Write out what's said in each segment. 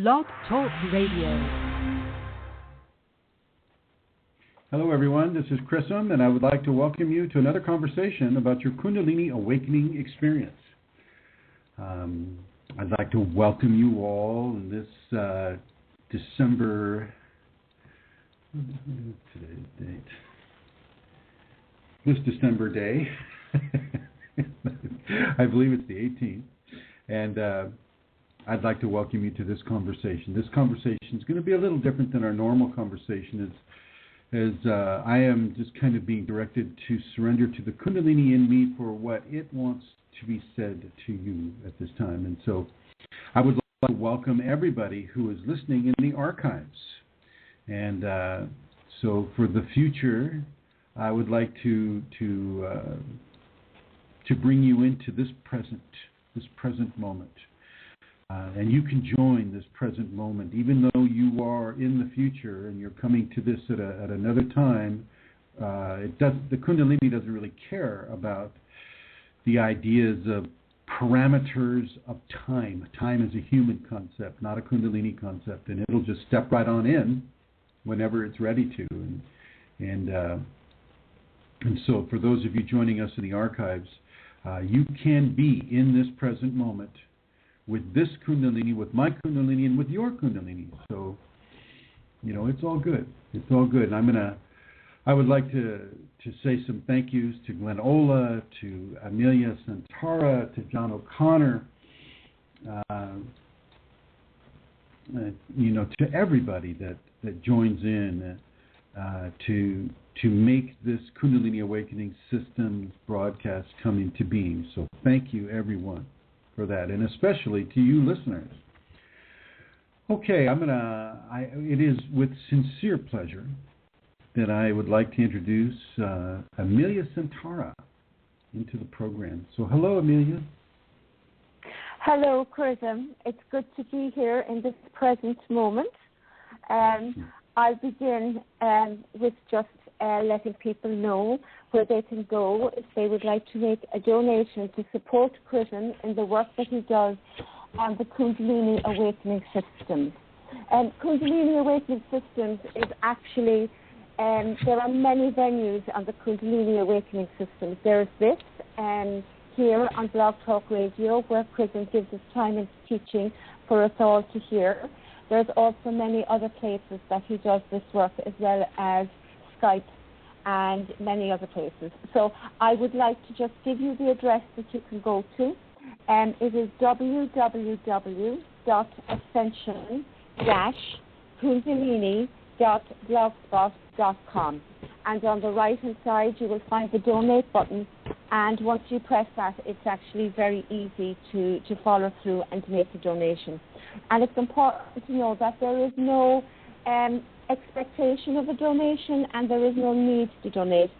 Blog Talk Radio. Hello everyone, this is Chrism, and I would like to welcome you to another conversation about your Kundalini awakening experience. I'd like to welcome you all in this December, today's date, this December day, I believe it's the 18th, and I'd like to welcome you to this conversation. This conversation is going to be a little different than our normal conversation, as I am just kind of being directed to surrender to the Kundalini in me for what it wants to be said to you at this time. And so I would like to welcome everybody who is listening in the archives. And so for the future, I would like to bring you into this present moment. And you can join this present moment, even though you are in the future and you're coming to this at another time. The Kundalini doesn't really care about the ideas of parameters of time. Time is a human concept, not a Kundalini concept, and it'll just step right on in whenever it's ready to. And so for those of you joining us in the archives, you can be in this present moment with this Kundalini, with my Kundalini, and with your Kundalini. So, it's all good. It's all good. And I would like to say some thank yous to Glenn Ola, to Amelia Santara, to John O'Connor, to everybody that joins in to make this Kundalini Awakening Systems broadcast come into being. So thank you, everyone, for that, and especially to you listeners. Okay, it is with sincere pleasure that I would like to introduce Amelia Santara into the program. So hello, Amelia. Hello, Chrism. It's good to be here in this present moment. I'll begin with just letting people know where they can go if they would like to make a donation to support Chrism in the work that he does on the Kundalini Awakening Systems. Kundalini Awakening Systems is actually, there are many venues on the Kundalini Awakening Systems. There's this here on BlogTalk Radio, where Chrism gives us time and teaching for us all to hear. There's also many other places that he does this work, as well as Skype and many other places. So I would like to just give you the address that you can go to. It is www.ascension-kundalini.blogspot.com. And on the right-hand side, you will find the donate button. And once you press that, it's actually very easy to follow through and to make the donation. And it's important to know that there is no expectation of a donation, and there is no need to donate,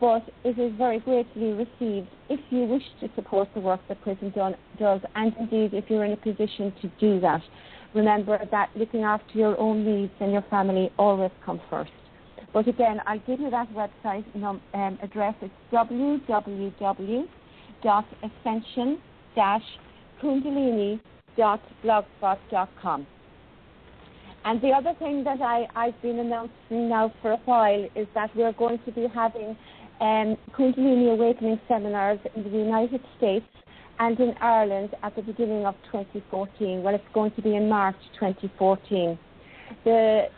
but it is very gratefully received if you wish to support the work that Chrism does, and indeed if you're in a position to do that. Remember that looking after your own needs and your family always come first. But again, I'll give you that website address. It's www.ascension-kundalini.blogspot.com. And the other thing that I've been announcing now for a while is that we're going to be having Kundalini Awakening seminars in the United States and in Ireland at the beginning of 2014. Well, it's going to be in March 2014. The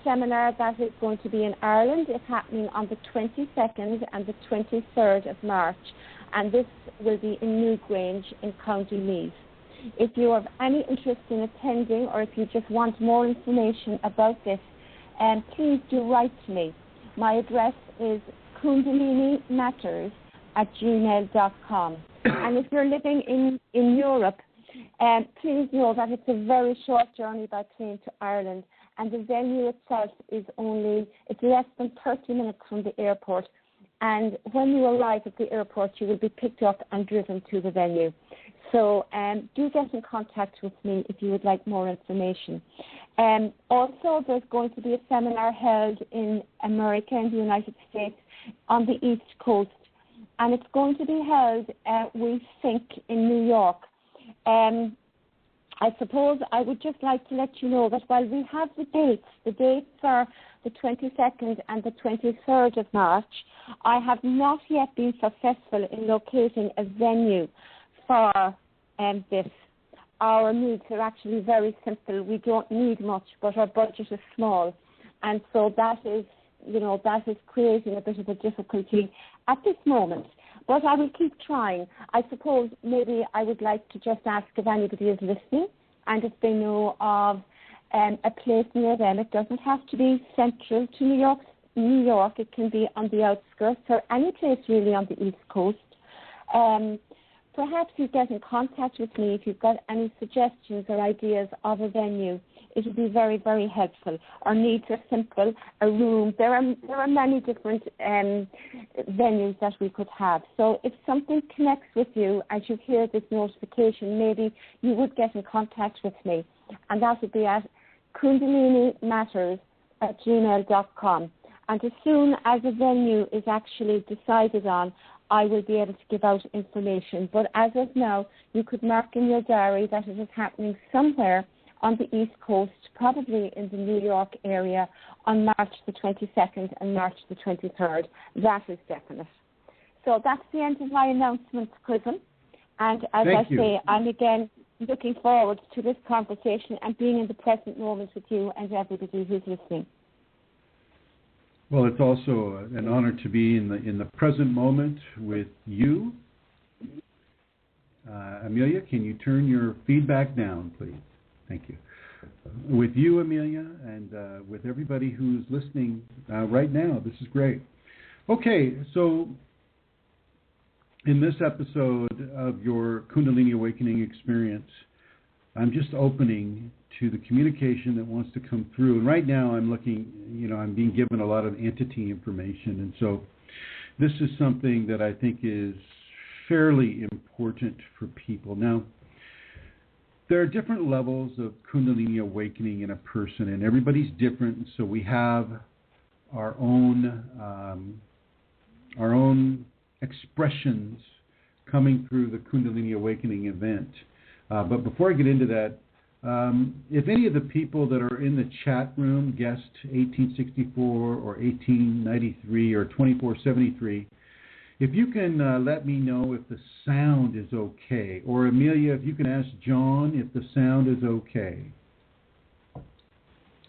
seminar that is going to be in Ireland is happening on the 22nd and the 23rd of March, and this will be in Newgrange in County Meath. If you have any interest in attending, or if you just want more information about this, please do write to me. My address is kundalinimatters@gmail.com. And if you're living in Europe, please know that it's a very short journey by plane to Ireland, and the venue itself is it's less than 30 minutes from the airport. And when you arrive at the airport, you will be picked up and driven to the venue. So do get in contact with me if you would like more information. Also, there's going to be a seminar held in America, in the United States, on the East Coast. And it's going to be held, we think, in New York. I suppose I would just like to let you know that while we have the dates are the 22nd and the 23rd of March, I have not yet been successful in locating a venue for this. Our needs are actually very simple. We don't need much, but our budget is small. And so that is creating a bit of a difficulty at this moment. But I will keep trying. I suppose maybe I would like to just ask if anybody is listening and if they know of a place near them. It doesn't have to be central to New York. It can be on the outskirts or any place really on the East Coast. Perhaps you get in contact with me if you've got any suggestions or ideas of a venue. It would be very, very helpful. Our needs are simple. A room. There are many different venues that we could have. So if something connects with you as you hear this notification, maybe you would get in contact with me. And that would be at kundalinimatters@gmail.com. And as soon as a venue is actually decided on, I will be able to give out information. But as of now, you could mark in your diary that it is happening somewhere on the East Coast, probably in the New York area, on March the 22nd and March the 23rd. That is definite. So that's the end of my announcements, Chrism. And as I say, I'm again looking forward to this conversation and being in the present moment with you and everybody who's listening. Well, it's also an honor to be in the present moment with you. Amelia, can you turn your feedback down, please? Thank you. With you, Amelia, and with everybody who's listening right now. This is great. Okay, so in this episode of your Kundalini Awakening experience, I'm just opening to the communication that wants to come through. And right now I'm looking, I'm being given a lot of entity information. And so this is something that I think is fairly important for people. Now, there are different levels of Kundalini awakening in a person, and everybody's different. So we have our own expressions coming through the Kundalini awakening event. But before I get into that, if any of the people that are in the chat room guessed 1864 or 1893 or 2473, if you can let me know if the sound is okay. Or Amelia, if you can ask John if the sound is okay.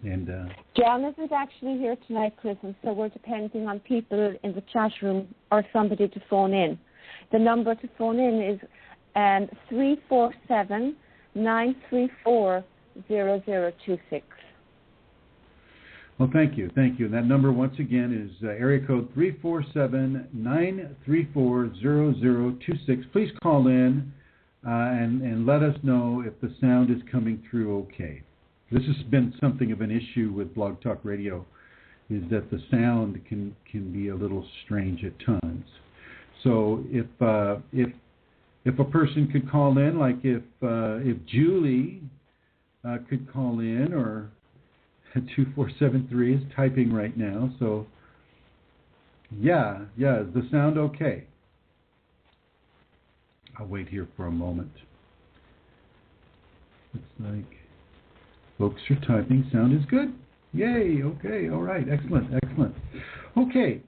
And John isn't actually here tonight, Chrism, so we're depending on people in the chat room or somebody to phone in. The number to phone in is 347-934-0026. Well, thank you. And that number, once again, is area code 347-934-0026. Please call in and let us know if the sound is coming through okay. This has been something of an issue with BlogTalk Radio, is that the sound can be a little strange at times. So if a person could call in, like if Julie could call in, or 2473 is typing right now. So yeah, is the sound okay? I'll wait here for a moment. Looks like folks are typing. Sound is good. Yay, okay, all right, excellent. Okay,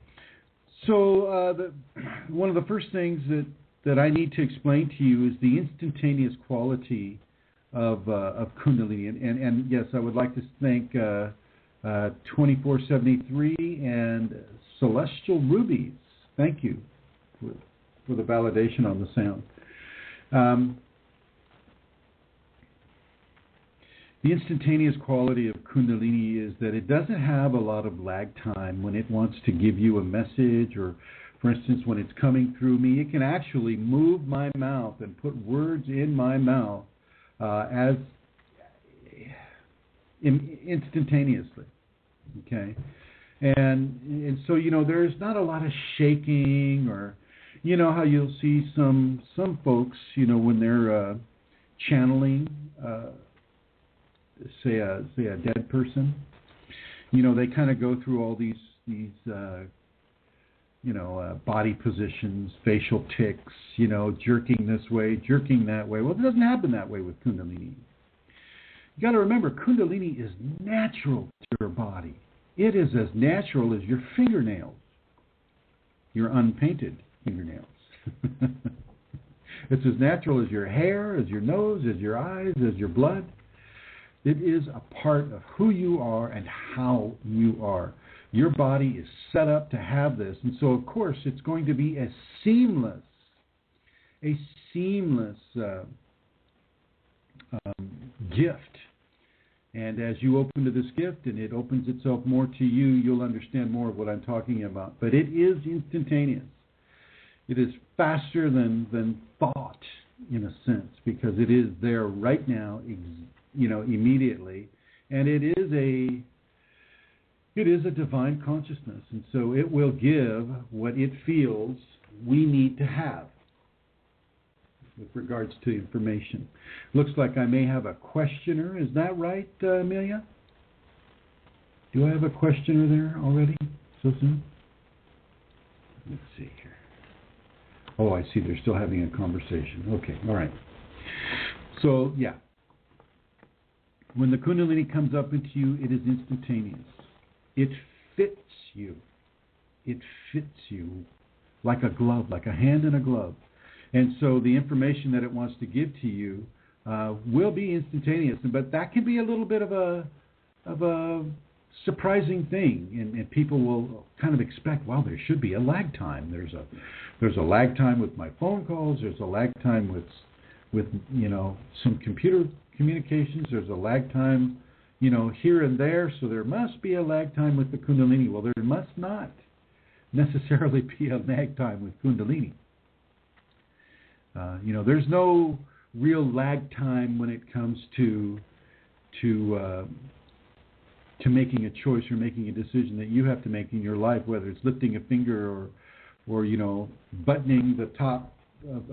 so one of the first things that I need to explain to you is the instantaneous quality of Kundalini. And yes, I would like to thank 2473 and Celestial Rubies. Thank you for the validation on the sound. The instantaneous quality of Kundalini is that it doesn't have a lot of lag time when it wants to give you a message, or for instance, when it's coming through me, it can actually move my mouth and put words in my mouth instantaneously. Okay, and so there's not a lot of shaking, or how you'll see some folks when they're channeling say a dead person, they kind of go through all these body positions, facial tics, jerking this way, jerking that way. Well, it doesn't happen that way with Kundalini. You got to remember, Kundalini is natural to your body. It is as natural as your fingernails, your unpainted fingernails. It's as natural as your hair, as your nose, as your eyes, as your blood. It is a part of who you are and how you are. Your body is set up to have this. And so, of course, it's going to be a seamless gift. And as you open to this gift and it opens itself more to you, you'll understand more of what I'm talking about. But it is instantaneous. It is faster than thought, in a sense, because it is there right now, immediately. And it is a divine consciousness. And so it will give what it feels we need to have with regards to information. Looks like I may have a questioner. Is that right, Amelia? Do I have a questioner there already? So soon? Let's see here. Oh, I see. They're still having a conversation. Okay, all right. So, yeah. When the Kundalini comes up into you, it is instantaneous. It fits you. It fits you like a glove, like a hand in a glove. And so the information that it wants to give to you will be instantaneous, but that can be a little bit of a surprising thing, and people will kind of expect, well, there should be a lag time. There's a lag time with my phone calls. There's a lag time with some computer communications. There's a lag time, here and there. So there must be a lag time with the Kundalini. Well, there must not necessarily be a lag time with Kundalini. There's no real lag time when it comes to making a choice or making a decision that you have to make in your life, whether it's lifting a finger or buttoning the top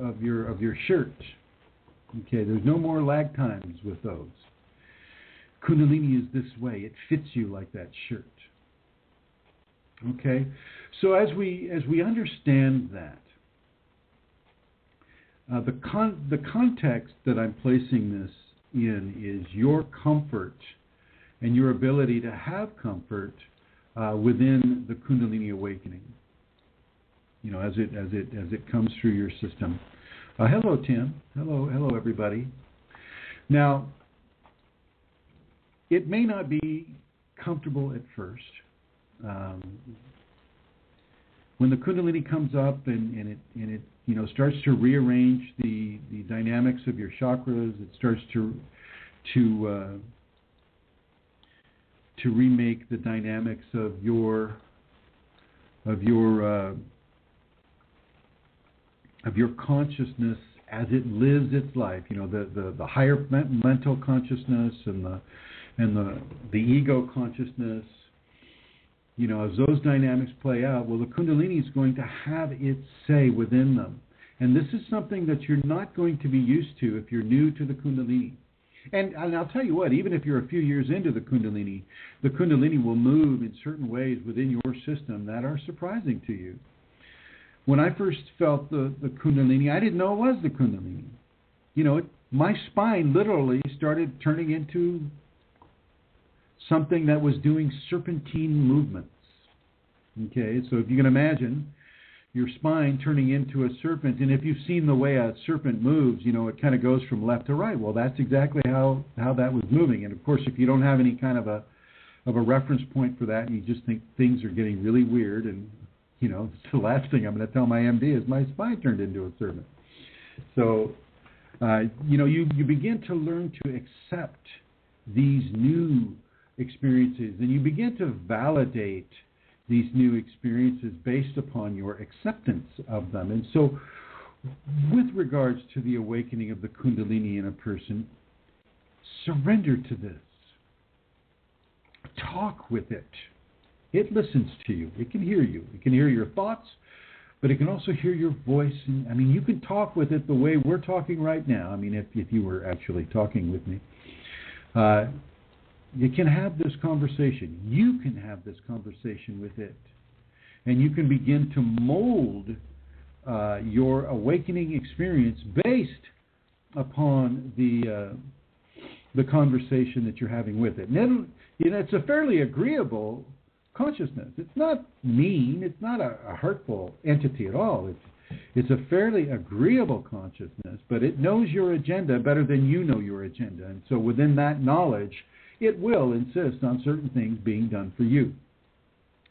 of your shirt. Okay, there's no more lag times with those. Kundalini is this way; it fits you like that shirt. Okay, so as we understand that. The context that I'm placing this in is your comfort and your ability to have comfort within the Kundalini awakening. As it comes through your system. Hello, Tim. Hello, everybody. Now, it may not be comfortable at first. When the Kundalini comes up and it starts to rearrange the dynamics of your chakras, it starts to remake the dynamics of your consciousness as it lives its life. The higher mental consciousness and the ego consciousness. As those dynamics play out, well, the Kundalini is going to have its say within them. And this is something that you're not going to be used to if you're new to the Kundalini. And I'll tell you what, even if you're a few years into the Kundalini will move in certain ways within your system that are surprising to you. When I first felt the Kundalini, I didn't know it was the Kundalini. My spine literally started turning into something that was doing serpentine movements. Okay, so if you can imagine your spine turning into a serpent, and if you've seen the way a serpent moves, it kind of goes from left to right. Well, that's exactly how that was moving. And of course, if you don't have any kind of a reference point for that, and you just think things are getting really weird, and the last thing I'm going to tell my MD is my spine turned into a serpent. So, you begin to learn to accept these new experiences, and you begin to validate these new experiences based upon your acceptance of them. And so, with regards to the awakening of the Kundalini in a person, surrender to this. Talk with it. It listens to you. It can hear you. It can hear your thoughts, but it can also hear your voice. And, you can talk with it the way we're talking right now. If you were actually talking with me. You can have this conversation. You can have this conversation with it. And you can begin to mold your awakening experience based upon the the conversation that you're having with it. And then, it's a fairly agreeable consciousness. It's not mean. It's not a hurtful entity at all. It's a fairly agreeable consciousness, but it knows your agenda better than you know your agenda. And so within that knowledge, it will insist on certain things being done for you.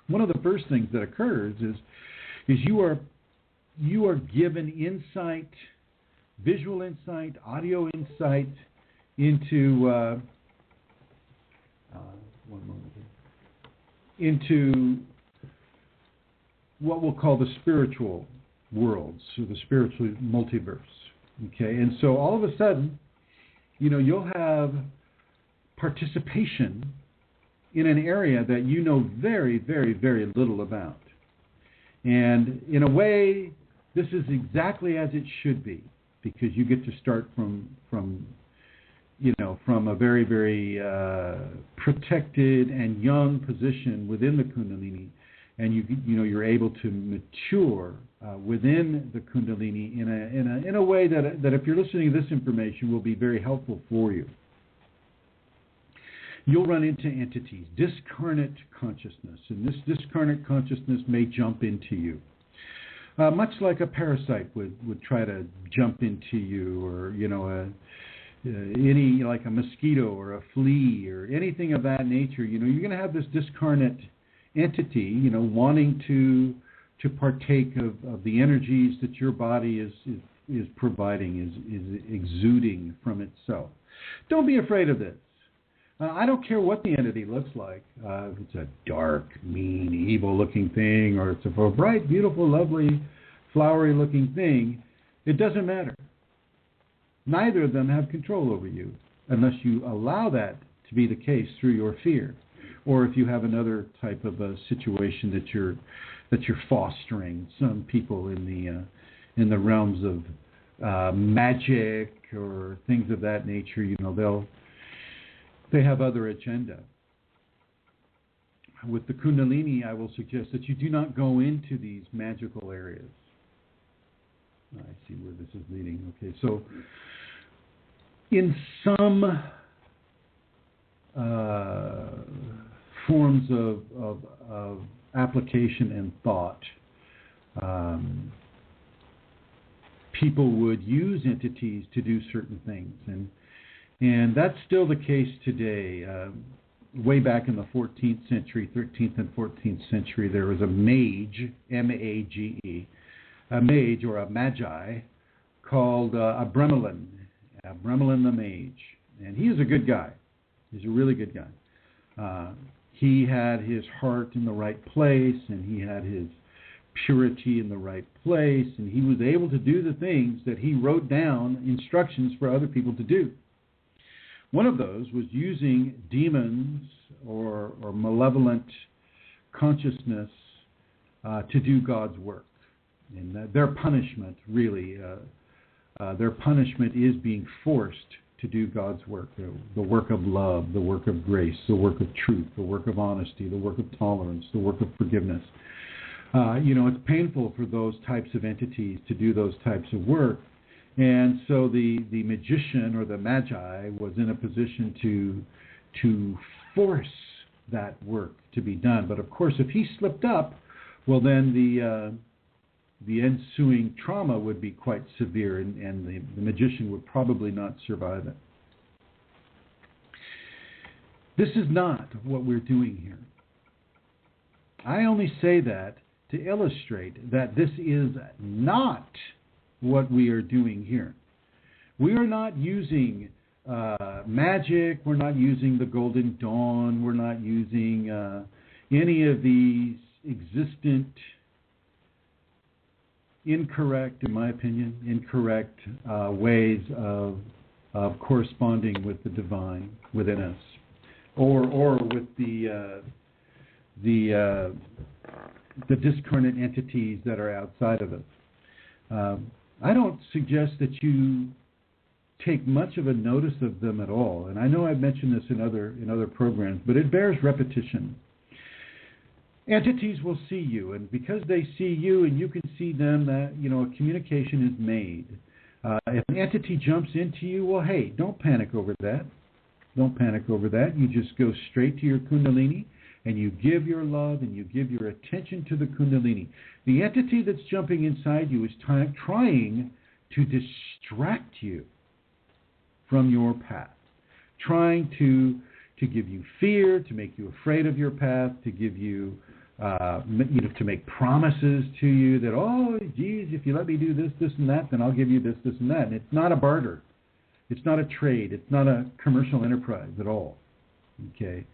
One of the first things that occurs is you are given insight, visual insight, audio insight into into what we'll call the spiritual worlds, or the spiritual multiverse. Okay, and so all of a sudden, you'll have participation in an area that you know very, very, very little about. And in a way, this is exactly as it should be, because you get to start from a very, very protected and young position within the Kundalini, and you're able to mature within the Kundalini in a way that if you're listening to this information will be very helpful for you. You'll run into entities, discarnate consciousness, and this discarnate consciousness may jump into you. Much like a parasite would try to jump into you, or like a mosquito or a flea or anything of that nature. You're going to have this discarnate entity, wanting to partake of the energies that your body is providing, is exuding from itself. Don't be afraid of this. I don't care what the entity looks like. If it's a dark, mean, evil-looking thing, or it's a bright, beautiful, lovely, flowery-looking thing, it doesn't matter. Neither of them have control over you unless you allow that to be the case through your fear, or if you have another type of a situation that you're fostering. Some people in the realms of magic or things of that nature, they have other agenda. With the Kundalini, I will suggest that you do not go into these magical areas. I see where this is leading. Okay, so in some forms of application and thought, people would use entities to do certain things, and that's still the case today. Way back in the 14th century, 13th and 14th century, there was a mage, M-A-G-E, a mage or a magi called a Bremelin the mage. And he is a good guy. He's a really good guy. He had his heart in the right place, and he had his purity in the right place, and he was able to do the things that he wrote down instructions for other people to do. One of those was using demons or malevolent consciousness to do God's work. And their punishment, really, their punishment is being forced to do God's work, the work of love, the work of grace, the work of truth, the work of honesty, the work of tolerance, the work of forgiveness. It's painful for those types of entities to do those types of work. And so the magician or the magi was in a position to force that work to be done. But of course, if he slipped up, well, then the ensuing trauma would be quite severe, and the magician would probably not survive it. This is not what we're doing here. I only say that to illustrate that this is not what we are doing here. We are not using magic. We're not using the Golden Dawn. We're not using any of these existent, incorrect, in my opinion, incorrect ways of corresponding with the divine within us, or with the discarnate entities that are outside of us. I don't suggest that you take much of a notice of them at all, and I know I've mentioned this in other programs, but it bears repetition. Entities will see you, and because they see you and you can see them, that a communication is made. If an entity jumps into you, well, hey, don't panic over that. Don't panic over that. You just go straight to your Kundalini, and you give your love and you give your attention to the Kundalini. The entity that's jumping inside you is trying to distract you from your path, trying to give you fear, to make you afraid of your path, to give you, to make promises to you that, oh, geez, if you let me do this, this, and that, then I'll give you this, this, and that. And it's not a barter. It's not a trade. It's not a commercial enterprise at all. Okay?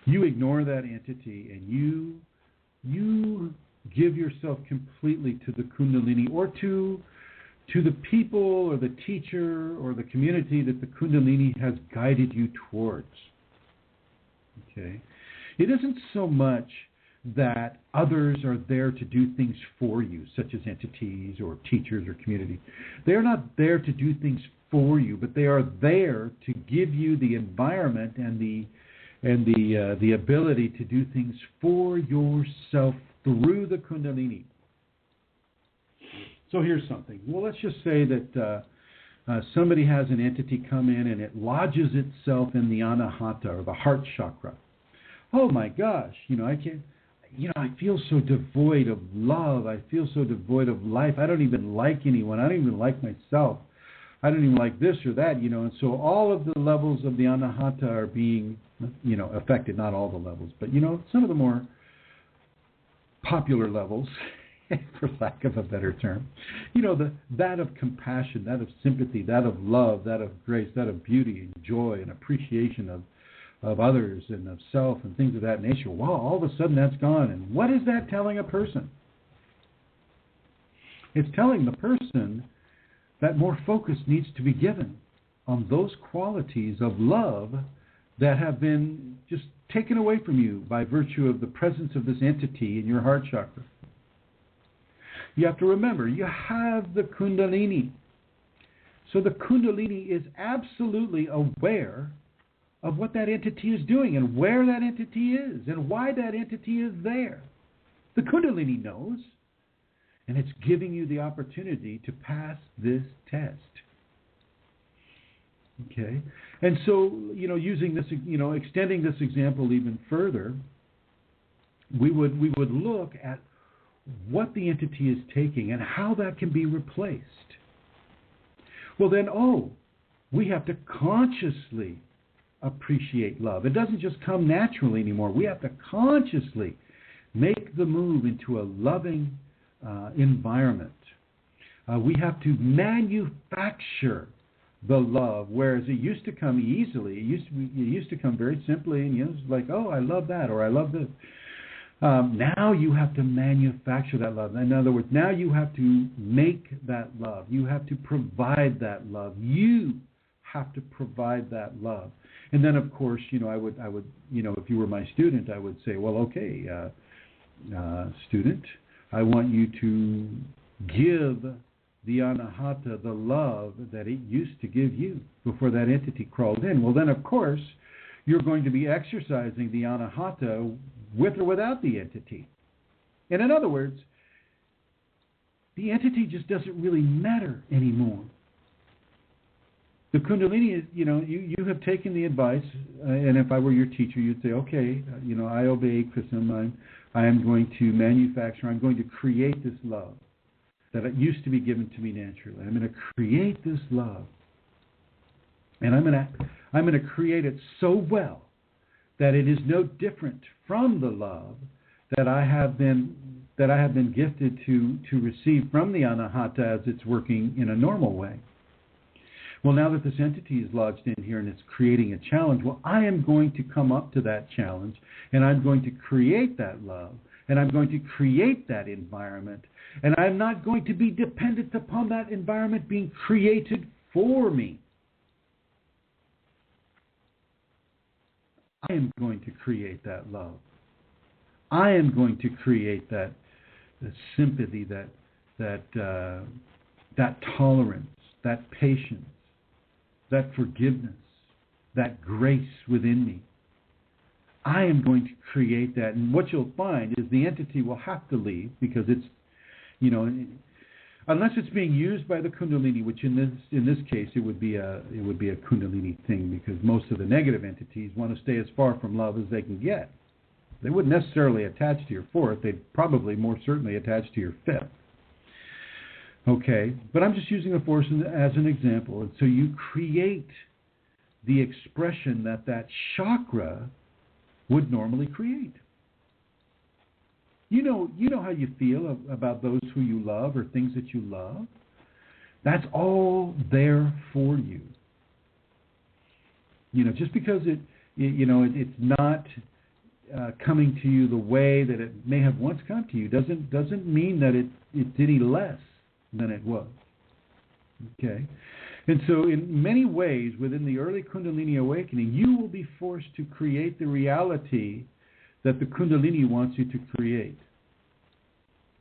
You ignore that entity and you give yourself completely to the Kundalini, or to the people or the teacher or the community that the Kundalini has guided you towards. Okay? It isn't so much that others are there to do things for you, such as entities or teachers or community. They're not there to do things for you, but they are there to give you the environment and the ability to do things for yourself through the Kundalini. So here's something. Well, let's just say that somebody has an entity come in and it lodges itself in the anahata, or the heart chakra. Oh my gosh, I feel so devoid of love. I feel so devoid of life. I don't even like anyone. I don't even like myself. I don't even like this or that, and so all of the levels of the anahata are being, affected. Not all the levels, but, some of the more popular levels, for lack of a better term, that of compassion, that of sympathy, that of love, that of grace, that of beauty and joy and appreciation of others and of self and things of that nature. Wow, all of a sudden that's gone. And what is that telling a person? It's telling the person that more focus needs to be given on those qualities of love that have been just taken away from you by virtue of the presence of this entity in your heart chakra. You have to remember, you have the Kundalini. So the Kundalini is absolutely aware of what that entity is doing and where that entity is and why that entity is there. The Kundalini knows. And it's giving you the opportunity to pass this test. Okay? And so, using this, extending this example even further, we would look at what the entity is taking and how that can be replaced. Well then, we have to consciously appreciate love. It doesn't just come naturally anymore. We have to consciously make the move into a loving environment. We have to manufacture the love, whereas it used to come easily. It used to come very simply, and it's like, oh, I love that, or I love this. Now you have to manufacture that love. In other words, now you have to make that love. You have to provide that love. You have to provide that love. And then, of course, I would, if you were my student, I would say, well, okay, student, I want you to give the anahata the love that it used to give you before that entity crawled in. Well, then, of course, you're going to be exercising the anahata with or without the entity. And in other words, the entity just doesn't really matter anymore. The Kundalini is, you have taken the advice, and if I were your teacher, you'd say, okay, I obey Chrism. I am going to manufacture, I'm going to create this love that it used to be given to me naturally. I'm going to create this love. And I'm going to create it so well that it is no different from the love that I have been gifted to receive from the anahata as it's working in a normal way. Well, now that this entity is lodged in here and it's creating a challenge, well, I am going to come up to that challenge, and I'm going to create that love, and I'm going to create that environment, and I'm not going to be dependent upon that environment being created for me. I am going to create that love. I am going to create that sympathy, that tolerance, that patience, that forgiveness, that grace within me. I am going to create that. And what you'll find is the entity will have to leave because it's, unless it's being used by the Kundalini, which in this case it would be a Kundalini thing, because most of the negative entities want to stay as far from love as they can get. They wouldn't necessarily attach to your fourth. They'd probably more certainly attach to your fifth. Okay, but I'm just using the force as an example. And so you create the expression that chakra would normally create. You know how you feel about those who you love or things that you love. That's all there for you. Just because it's not coming to you the way that it may have once come to you doesn't mean that it's any less than it was. Okay? And so in many ways, within the early Kundalini awakening, you will be forced to create the reality that the Kundalini wants you to create.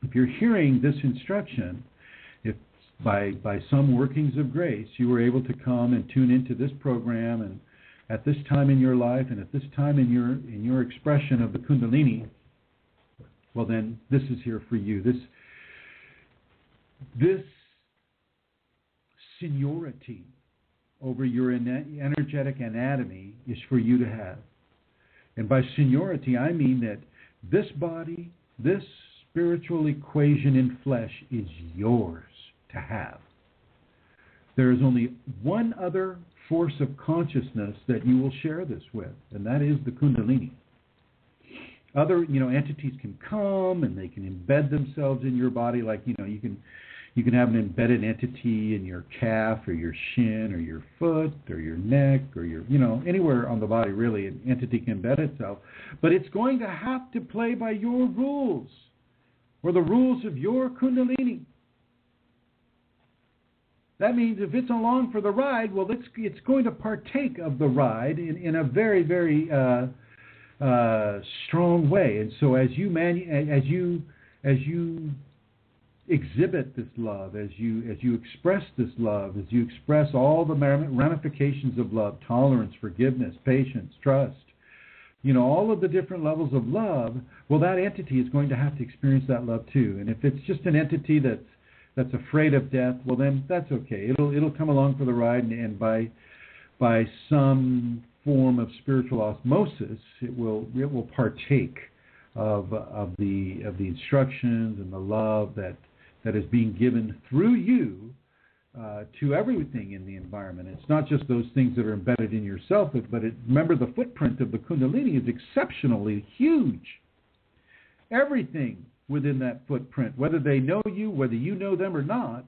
If you're hearing this instruction, if by some workings of grace you were able to come and tune into this program, and at this time in your life and at this time in your expression of the Kundalini, well then this is here for you. This seniority over your energetic anatomy is for you to have. And by seniority, I mean that this body, this spiritual equation in flesh is yours to have. There is only one other force of consciousness that you will share this with, and that is the Kundalini. Other, entities can come and they can embed themselves in your body, like, you can have an embedded entity in your calf or your shin or your foot or your neck or your, anywhere on the body, really, an entity can embed itself. But it's going to have to play by your rules or the rules of your Kundalini. That means if it's along for the ride, well, it's going to partake of the ride in a very, very strong way. And so as you exhibit this love, as you express this love, as you express all the ramifications of love, tolerance, forgiveness, patience, trust, all of the different levels of love, well, that entity is going to have to experience that love too. And if it's just an entity that's afraid of death, well, then that's okay. It'll come along for the ride, and by some form of spiritual osmosis, it will partake of the instructions and the love that is being given through you to everything in the environment. It's not just those things that are embedded in yourself, but remember, the footprint of the Kundalini is exceptionally huge. Everything within that footprint, whether they know you, whether you know them or not,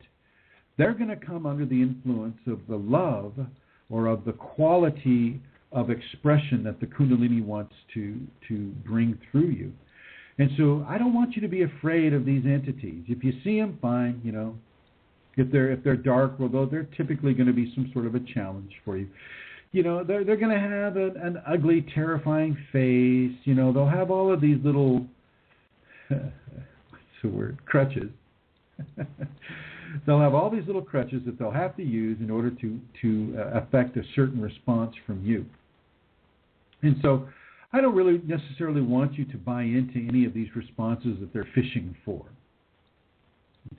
they're going to come under the influence of the love or of the quality of expression that the Kundalini wants to bring through you. And so I don't want you to be afraid of these entities. If you see them, fine, If they're dark, well, they're typically going to be some sort of a challenge for you. They're going to have an ugly, terrifying face. They'll have all of these little what's the word? Crutches. They'll have all these little crutches that they'll have to use in order to affect a certain response from you. And so I don't really necessarily want you to buy into any of these responses that they're fishing for.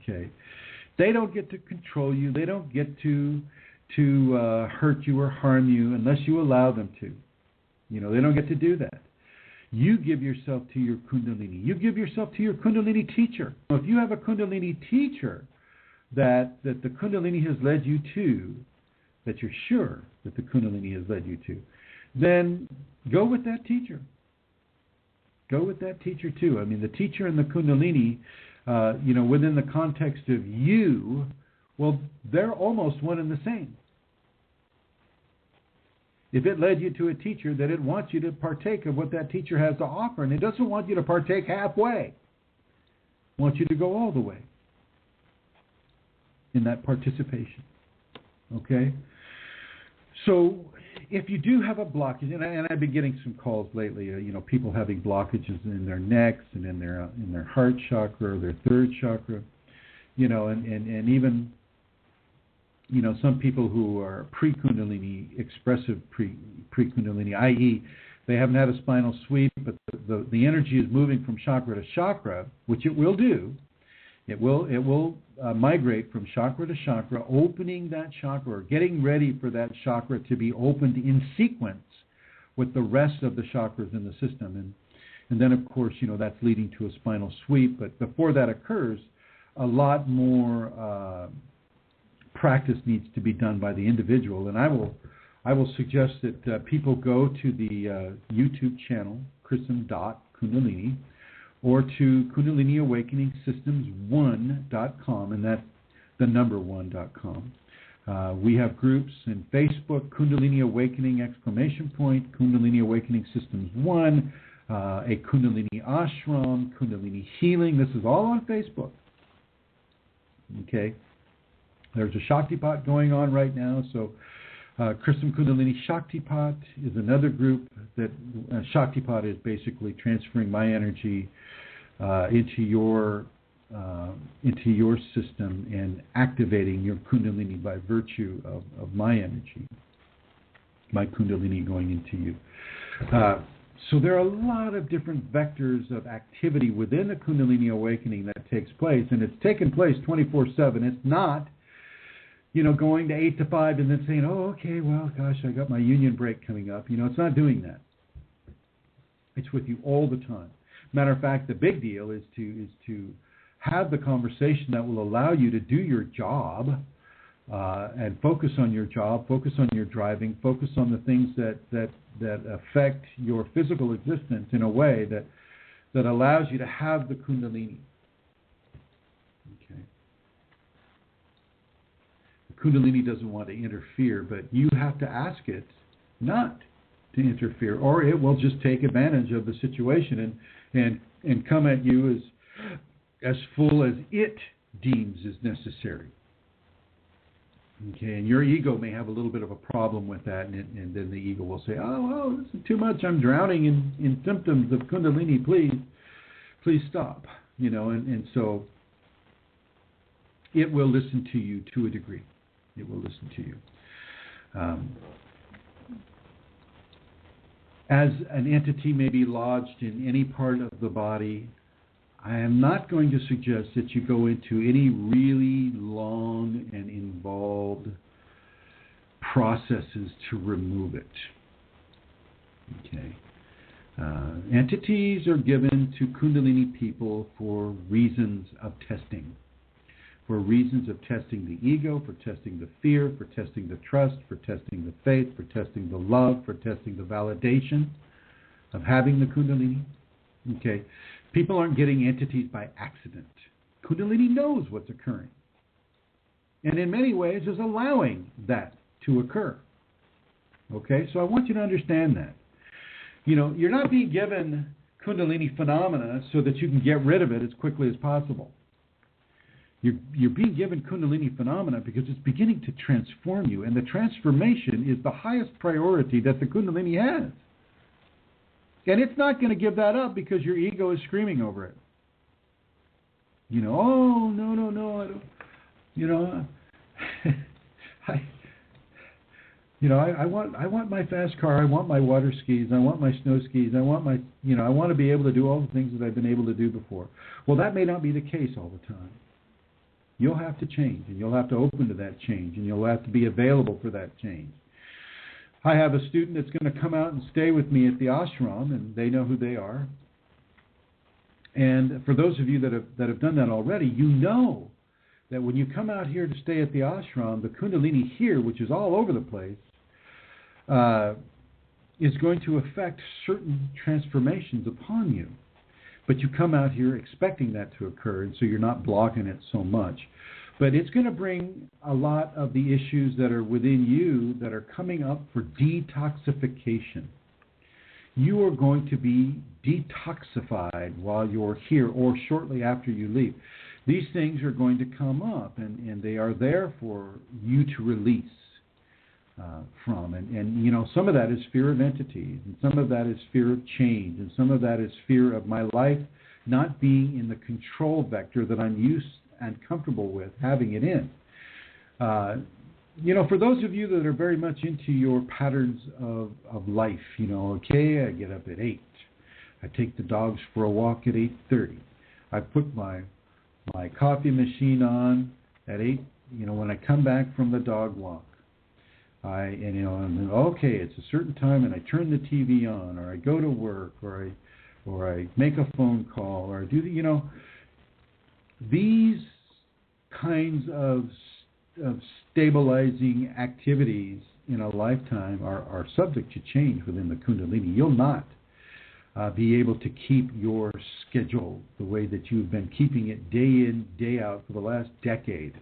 Okay? They don't get to control you. They don't get to hurt you or harm you unless you allow them to. They don't get to do that. You give yourself to your Kundalini. You give yourself to your Kundalini teacher. If you have a Kundalini teacher that the Kundalini has led you to, that you're sure that the Kundalini has led you to, then go with that teacher. Go with that teacher too. I mean, the teacher and the Kundalini, within the context of you, well, they're almost one and the same. If it led you to a teacher, then it wants you to partake of what that teacher has to offer, and it doesn't want you to partake halfway. It wants you to go all the way in that participation. Okay? So if you do have a blockage, and I've been getting some calls lately, people having blockages in their necks and in their heart chakra or their third chakra, and even some people who are pre-Kundalini, expressive pre-Kundalini, i.e., they haven't had a spinal sweep, but the energy is moving from chakra to chakra, which it will do. It will migrate from chakra to chakra, opening that chakra, or getting ready for that chakra to be opened in sequence with the rest of the chakras in the system. And then, of course, that's leading to a spinal sweep. But before that occurs, a lot more practice needs to be done by the individual. And I will suggest that people go to the YouTube channel, Chrism.Kunalini, or to Kundalini Awakening Systems 1.com, and that's the number 1.com. We have groups in Facebook, Kundalini Awakening ! Kundalini Awakening Systems 1, a Kundalini Ashram, Kundalini Healing. This is all on Facebook. Okay. There's a Shaktipat going on right now, so Chrism Kundalini Shaktipat is another group that Shaktipat is basically transferring my energy into your system and activating your Kundalini by virtue of my energy, my Kundalini going into you. So there are a lot of different vectors of activity within the Kundalini awakening that takes place, and it's taken place 24/7. It's not going to 8 to 5 and then saying, oh, okay, well, gosh, I got my union break coming up. It's not doing that. It's with you all the time. Matter of fact, the big deal is to have the conversation that will allow you to do your job and focus on your job, focus on your driving, focus on the things that affect your physical existence in a way that allows you to have the Kundalini. Okay. Kundalini doesn't want to interfere, but you have to ask it not to interfere, or it will just take advantage of the situation and come at you as full as it deems is necessary. Okay, and your ego may have a little bit of a problem with that, and then the ego will say, oh, this is too much. I'm drowning in symptoms of Kundalini. Please stop. And so it will listen to you to a degree. It will listen to you. As an entity may be lodged in any part of the body, I am not going to suggest that you go into any really long and involved processes to remove it. Okay. Entities are given to Kundalini people for reasons of testing. For reasons of testing the ego, for testing the fear, for testing the trust, for testing the faith, for testing the love, for testing the validation of having the Kundalini. Okay. People aren't getting entities by accident. Kundalini knows what's occurring. And in many ways is allowing that to occur. Okay? So I want you to understand that. You're not being given Kundalini phenomena so that you can get rid of it as quickly as possible. You're being given Kundalini phenomena because it's beginning to transform you, and the transformation is the highest priority that the Kundalini has. And it's not going to give that up because your ego is screaming over it. Oh, no, I don't, I want my fast car, I want my water skis, I want my snow skis, I want my, I want to be able to do all the things that I've been able to do before. Well, that may not be the case all the time. You'll have to change, and you'll have to open to that change, and you'll have to be available for that change. I have a student that's going to come out and stay with me at the ashram, and they know who they are. And for those of you that have done that already, you know that when you come out here to stay at the ashram, the Kundalini here, which is all over the place, is going to affect certain transformations upon you. But you come out here expecting that to occur, and so you're not blocking it so much. But it's going to bring a lot of the issues that are within you that are coming up for detoxification. You are going to be detoxified while you're here or shortly after you leave. These things are going to come up, and they are there for you to release from. And some of that is fear of entities, and some of that is fear of change, and some of that is fear of my life not being in the control vector that I'm used and comfortable with having it in. For those of you that are very much into your patterns of life, okay, I get up at 8. I take the dogs for a walk at 8:30. I put my my coffee machine on at 8, when I come back from the dog walk. Okay, it's a certain time, and I turn the TV on, or I go to work, or I make a phone call, or I do these kinds of stabilizing activities in a lifetime are subject to change within the Kundalini. You'll not be able to keep your schedule the way that you've been keeping it day in, day out for the last decade.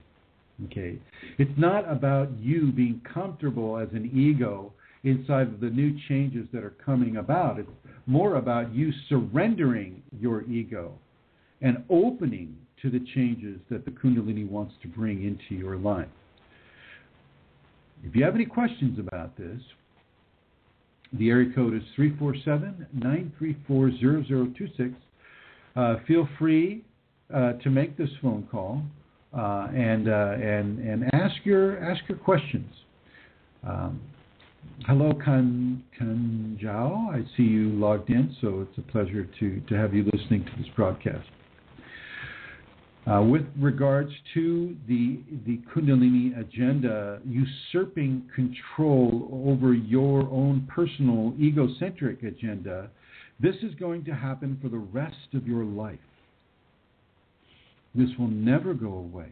Okay, it's not about you being comfortable as an ego inside of the new changes that are coming about. It's more about you surrendering your ego and opening to the changes that the Kundalini wants to bring into your life. If you have any questions about this, the area code is 347-934-0026. Feel free to make this phone call. And ask your questions. Hello, Kanjao. I see you logged in, so it's a pleasure to have you listening to this broadcast. With regards to the Kundalini agenda, usurping control over your own personal egocentric agenda, this is going to happen for the rest of your life. This will never go away.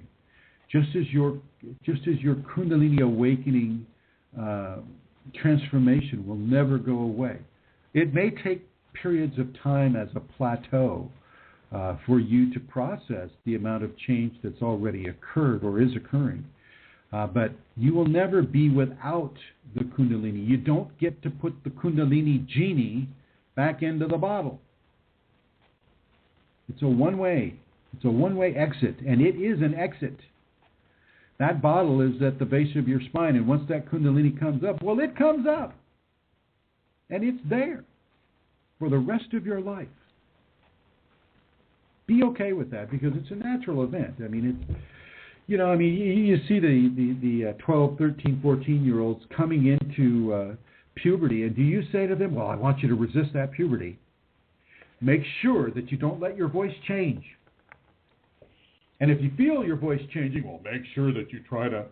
Just as your Kundalini awakening transformation will never go away. It may take periods of time as a plateau for you to process the amount of change that's already occurred or is occurring. But you will never be without the Kundalini. You don't get to put the Kundalini genie back into the bottle. It's a one-way. It's a one-way exit, and it is an exit. That bottle is at the base of your spine, and once that Kundalini comes up, well, it comes up. And it's there for the rest of your life. Be okay with that, because it's a natural event. I mean, you see the 12, 13, 14-year-olds coming into puberty, and do you say to them, well, I want you to resist that puberty. Make sure that you don't let your voice change. And if you feel your voice changing, well, make sure that you try to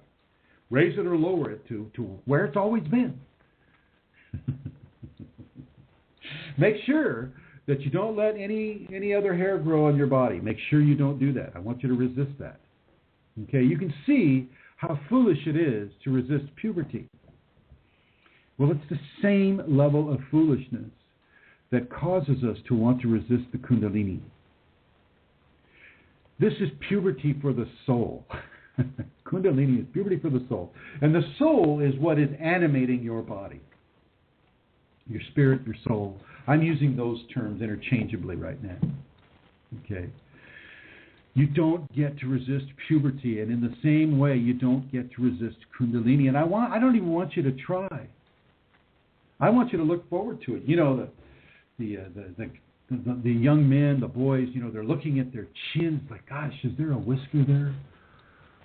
raise it or lower it to where it's always been. Make sure that you don't let any other hair grow on your body. Make sure you don't do that. I want you to resist that. Okay, you can see how foolish it is to resist puberty. Well, it's the same level of foolishness that causes us to want to resist the Kundalini. This is puberty for the soul. Kundalini is puberty for the soul. And the soul is what is animating your body. Your spirit, your soul. I'm using those terms interchangeably right now. Okay. You don't get to resist puberty, and in the same way, you don't get to resist Kundalini. And I don't even want you to try. I want you to look forward to it. You know, the young men, the boys, they're looking at their chins like, gosh, is there a whisker there?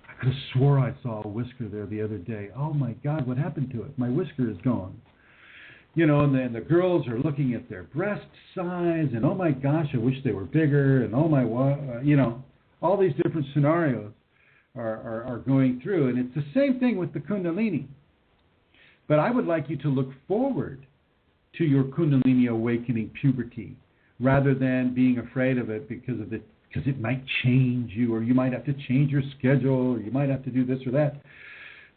I could have swore I saw a whisker there the other day. Oh, my God, what happened to it? My whisker is gone. And then the girls are looking at their breast size, and oh, my gosh, I wish they were bigger, and oh, my, all these different scenarios are going through. And it's the same thing with the Kundalini. But I would like you to look forward to your Kundalini awakening puberty, rather than being afraid of it because it might change you, or you might have to change your schedule, or you might have to do this or that.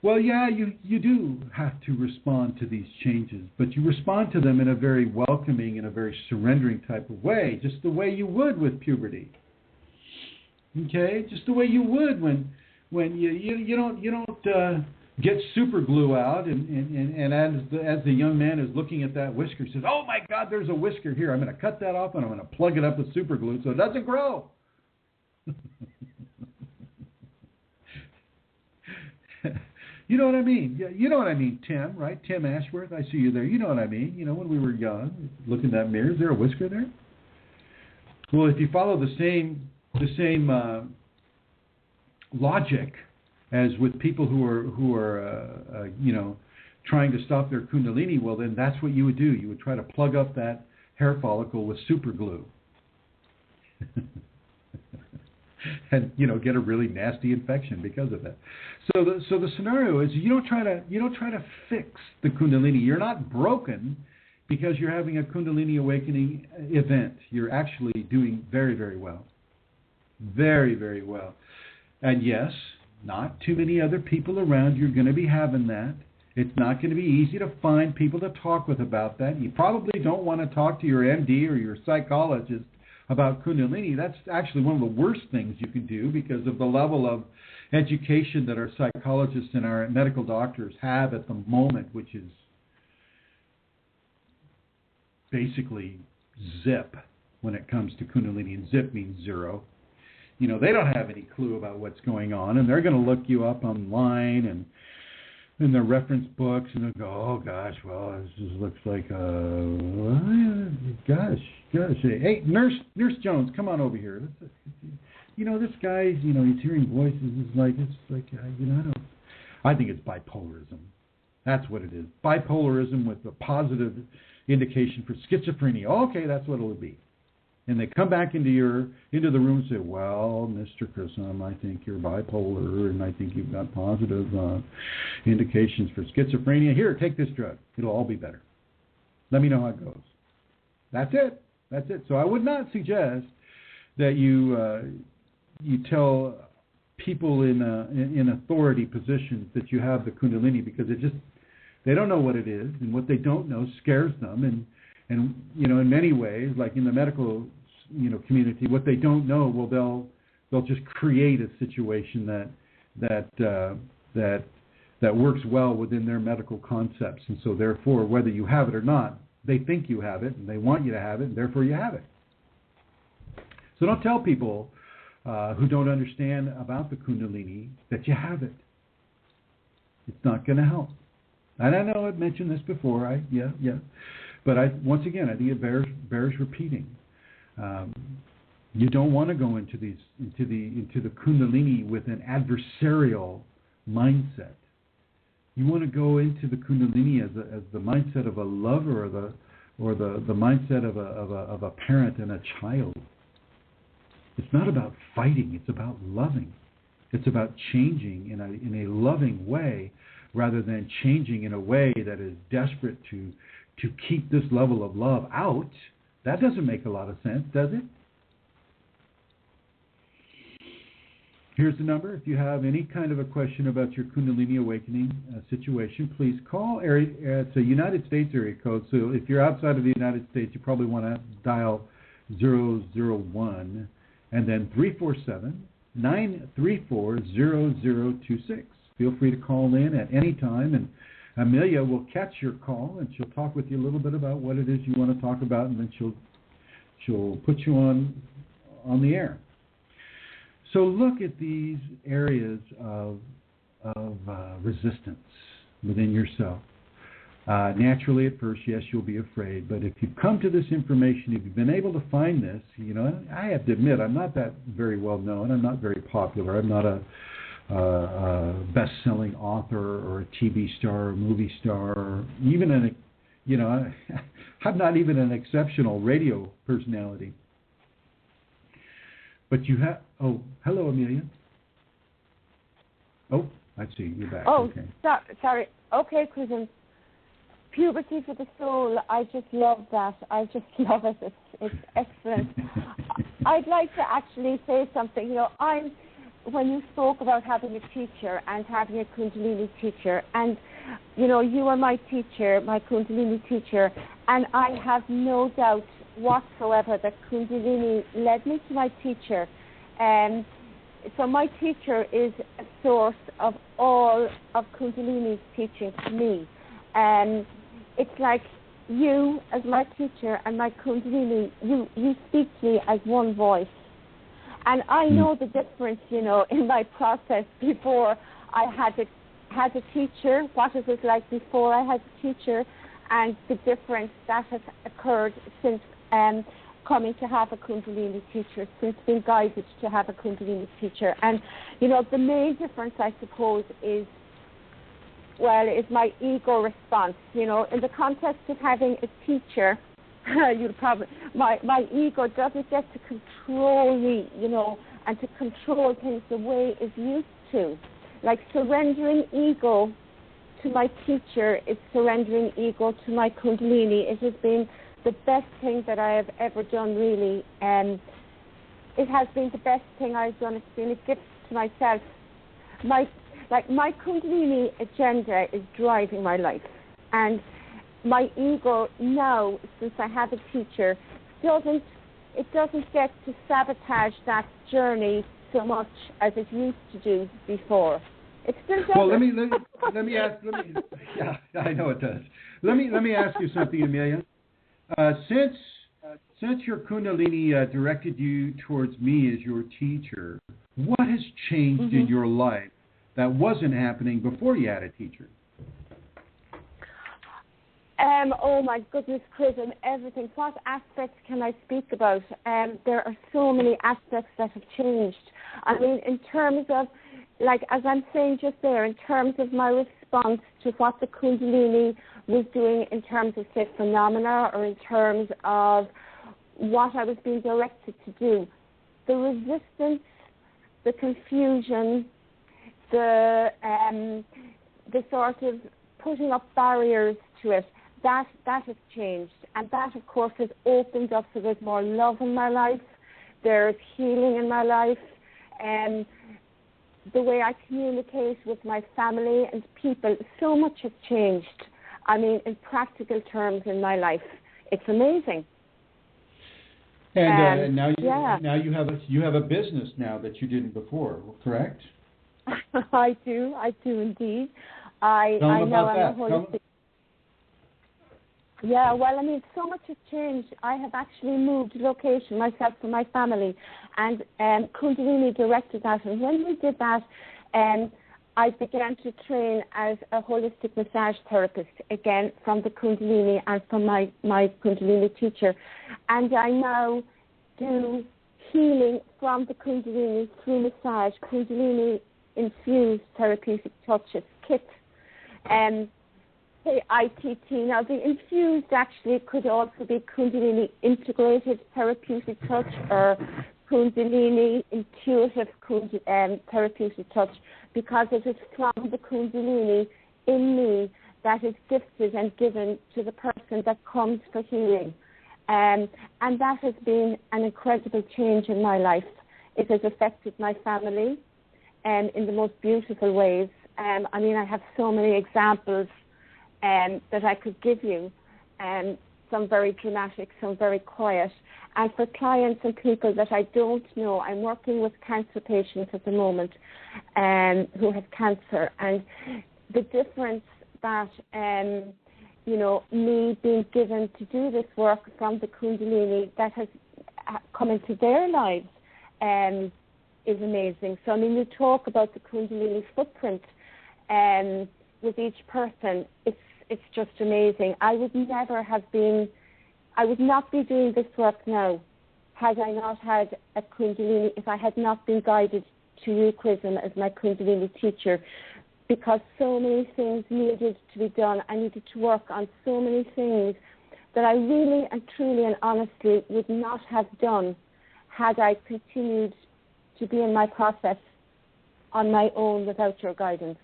Well, yeah, you do have to respond to these changes, but you respond to them in a very welcoming and a very surrendering type of way, just the way you would with puberty. Okay, just the way you would when you don't get super glue out, and as the young man is looking at that whisker, says, oh my God, there's a whisker here. I'm going to cut that off and I'm going to plug it up with super glue so it doesn't grow. You know what I mean? Yeah, you know what I mean, Tim, right? Tim Ashworth, I see you there. You know what I mean? When we were young, looking in that mirror, is there a whisker there? Well, if you follow the same logic as with people who are trying to stop their Kundalini, well, then that's what you would do. You would try to plug up that hair follicle with super glue. and get a really nasty infection because of it. So the scenario is you don't try to fix the Kundalini. You're not broken because you're having a Kundalini awakening event. You're actually doing very, very well. Very, very well. And yes, not too many other people around you are going to be having that. It's not going to be easy to find people to talk with about that. You probably don't want to talk to your MD or your psychologist about Kundalini. That's actually one of the worst things you can do because of the level of education that our psychologists and our medical doctors have at the moment, which is basically zip when it comes to Kundalini, and zip means zero. They don't have any clue about what's going on, and they're going to look you up online and in their reference books, and they'll go, oh, gosh, well, this just looks like, gosh. Hey, Nurse Jones, come on over here. This guy, he's hearing voices. I think it's bipolarism. That's what it is. Bipolarism with a positive indication for schizophrenia. Okay, that's what it'll be. And they come back into the room and say, well, Mr. Chrism, I think you're bipolar, and I think you've got positive indications for schizophrenia. Here, take this drug. It'll all be better. Let me know how it goes. That's it. So I would not suggest that you tell people in authority positions that you have the Kundalini, because they don't know what it is, and what they don't know scares them. And in many ways, like in the medical community, what they don't know, well, they'll just create a situation that works well within their medical concepts. And so therefore, whether you have it or not, they think you have it, and they want you to have it, and therefore you have it. So don't tell people who don't understand about the Kundalini that you have it. It's not going to help. And I know I've mentioned this before. But once again, I think it bears repeating. You don't want to go into the Kundalini with an adversarial mindset. You want to go into the Kundalini as the mindset of a lover, or the mindset of a parent and a child. It's not about fighting. It's about loving. It's about changing in a loving way, rather than changing in a way that is desperate to keep this level of love out. That doesn't make a lot of sense, does it? Here's the number. If you have any kind of a question about your Kundalini awakening situation, please call. It's a United States area code, so if you're outside of the United States, you probably want to dial 001 and then 347-934-0026. Feel free to call in at any time, and Amelia will catch your call, and she'll talk with you a little bit about what it is you want to talk about, and then she'll put you on the air. So look at these areas of resistance within yourself. Naturally, at first, yes, you'll be afraid, but if you've come to this information, if you've been able to find this, I have to admit, I'm not that very well known. I'm not very popular. I'm not a best-selling author or a TV star or movie star, or even I'm not even an exceptional radio personality. But you have. Oh, hello, Amelia. Oh, I see. You're back. Oh, okay. Sorry. Okay, Chrism. Puberty for the soul. I just love that. I just love it. It's excellent. I'd like to actually say something. When you spoke about having a teacher and having a Kundalini teacher, and you are my teacher, my Kundalini teacher, and I have no doubt whatsoever that Kundalini led me to my teacher. So my teacher is a source of all of Kundalini's teaching to me. It's like you, as my teacher, and my Kundalini, you speak to me as one voice. And I know the difference, in my process before I had a teacher, what it was like before I had a teacher, and the difference that has occurred since coming to have a Kundalini teacher, since being guided to have a Kundalini teacher. And, the main difference, I suppose, is my ego response. In the context of having a teacher, my ego doesn't get to control me, and to control things the way it's used to. Like surrendering ego to my teacher is surrendering ego to my Kundalini. It has been the best thing that I have ever done, really. It has been the best thing I've done. It's been a gift to myself. My Kundalini agenda is driving my life. And my ego now, since I have a teacher, doesn't get to sabotage that journey so much as it used to do before. It still does. Well, let me ask. Yeah, I know it does. Let me ask you something, Amelia. Since your Kundalini directed you towards me as your teacher, what has changed in your life that wasn't happening before you had a teacher? Oh my goodness, Chrism, everything. What aspects can I speak about? There are so many aspects that have changed. I mean, in terms of, like, as I'm saying just there, in terms of my response to what the Kundalini was doing in terms of, say, phenomena, or in terms of what I was being directed to do, the resistance, the confusion, the sort of putting up barriers to it, that has changed. And that, of course, has opened up so there's more love in my life, there's healing in my life, and the way I communicate with my family and people, so much has changed. I mean, in practical terms in my life. It's amazing. And now you have a business now that you didn't before, correct? I do indeed. I know I'm a holistic. Yeah, well, I mean, so much has changed. I have actually moved location myself for my family, and Kundalini directed that. And when we did that, I began to train as a holistic massage therapist, again, from the Kundalini and from my Kundalini teacher. And I now do healing from the Kundalini through massage, Kundalini-infused therapeutic touches, KIT, ITT. Now, the infused actually could also be Kundalini integrated therapeutic touch or Kundalini intuitive therapeutic touch, because it is from the Kundalini in me that is gifted and given to the person that comes for healing. And that has been an incredible change in my life. It has affected my family in the most beautiful ways. I mean, I have so many examples that I could give you, some very dramatic, some very quiet. And for clients and people that I don't know, I'm working with cancer patients at the moment who have cancer. And the difference that, me being given to do this work from the Kundalini that has come into their lives is amazing. So, I mean, you talk about the Kundalini footprint with each person. It's just amazing. I would not be doing this work now had I not had a Kundalini, if I had not been guided to you, Chrism, as my Kundalini teacher, because so many things needed to be done. I needed to work on so many things that I really and truly and honestly would not have done had I continued to be in my process on my own without your guidance.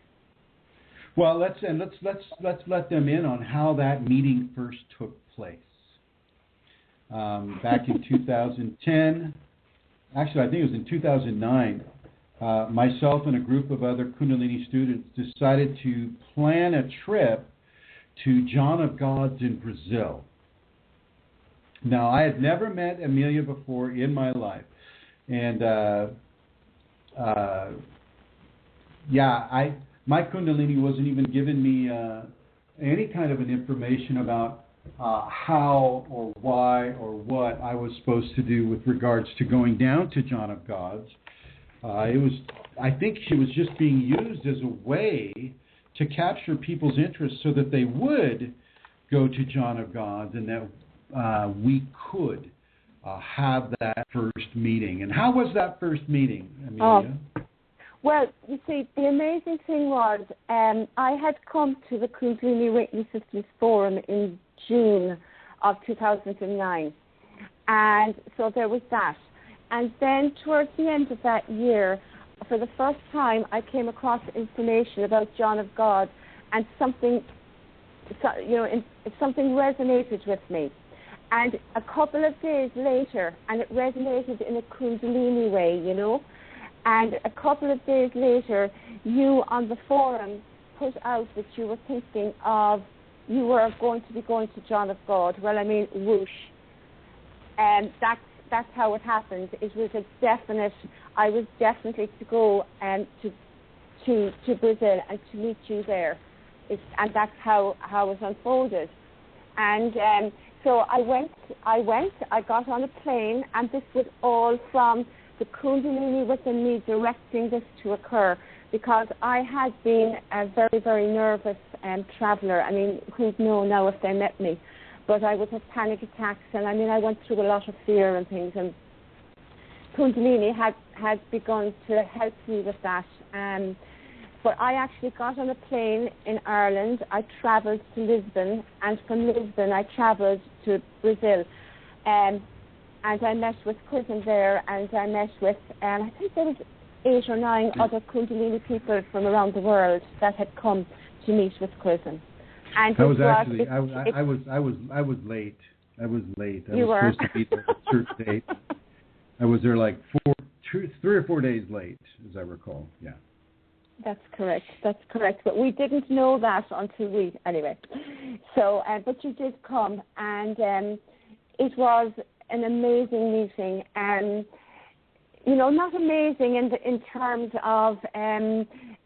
Well, let's let them in on how that meeting first took place. Back in 2010, actually, I think it was in 2009. Myself and a group of other Kundalini students decided to plan a trip to John of Gods in Brazil. Now, I had never met Amelia before in my life, and my Kundalini wasn't even giving me any kind of an information about how or why or what I was supposed to do with regards to going down to John of Gods. I think she was just being used as a way to capture people's interest so that they would go to John of Gods, and that we could have that first meeting. And how was that first meeting, Amelia? Well, you see, the amazing thing was I had come to the Kundalini Awakening Systems Forum in June of 2009. And so there was that. And then towards the end of that year, for the first time, I came across information about John of God, and something resonated with me. And a couple of days later, and it resonated in a Kundalini way, and a couple of days later, you on the forum put out that you were thinking of, you were going to be going to John of God. Well, I mean, whoosh. And that's how it happened. It was I was definitely to go to Brazil and to meet you there. And that's how it unfolded. And so I got on a plane, and this was all from the Kundalini within me directing this to occur, because I had been a very, very nervous traveller. I mean, who'd know now if they met me? But I would have panic attacks, and I went through a lot of fear and things, and Kundalini had begun to help me with that. But I actually got on a plane in Ireland. I travelled to Lisbon, and from Lisbon I travelled to Brazil. And I met with Chrism there, and I met with, I think there was 8 or 9 other Kundalini people from around the world that had come to meet with Chrism. And I was actually, I was late. I was late. I was supposed to be there at a certain date. I was there like 3 or 4 days late, as I recall. Yeah. That's correct. But we didn't know that until anyway. So, but you did come, and it was an amazing meeting. Not amazing in terms of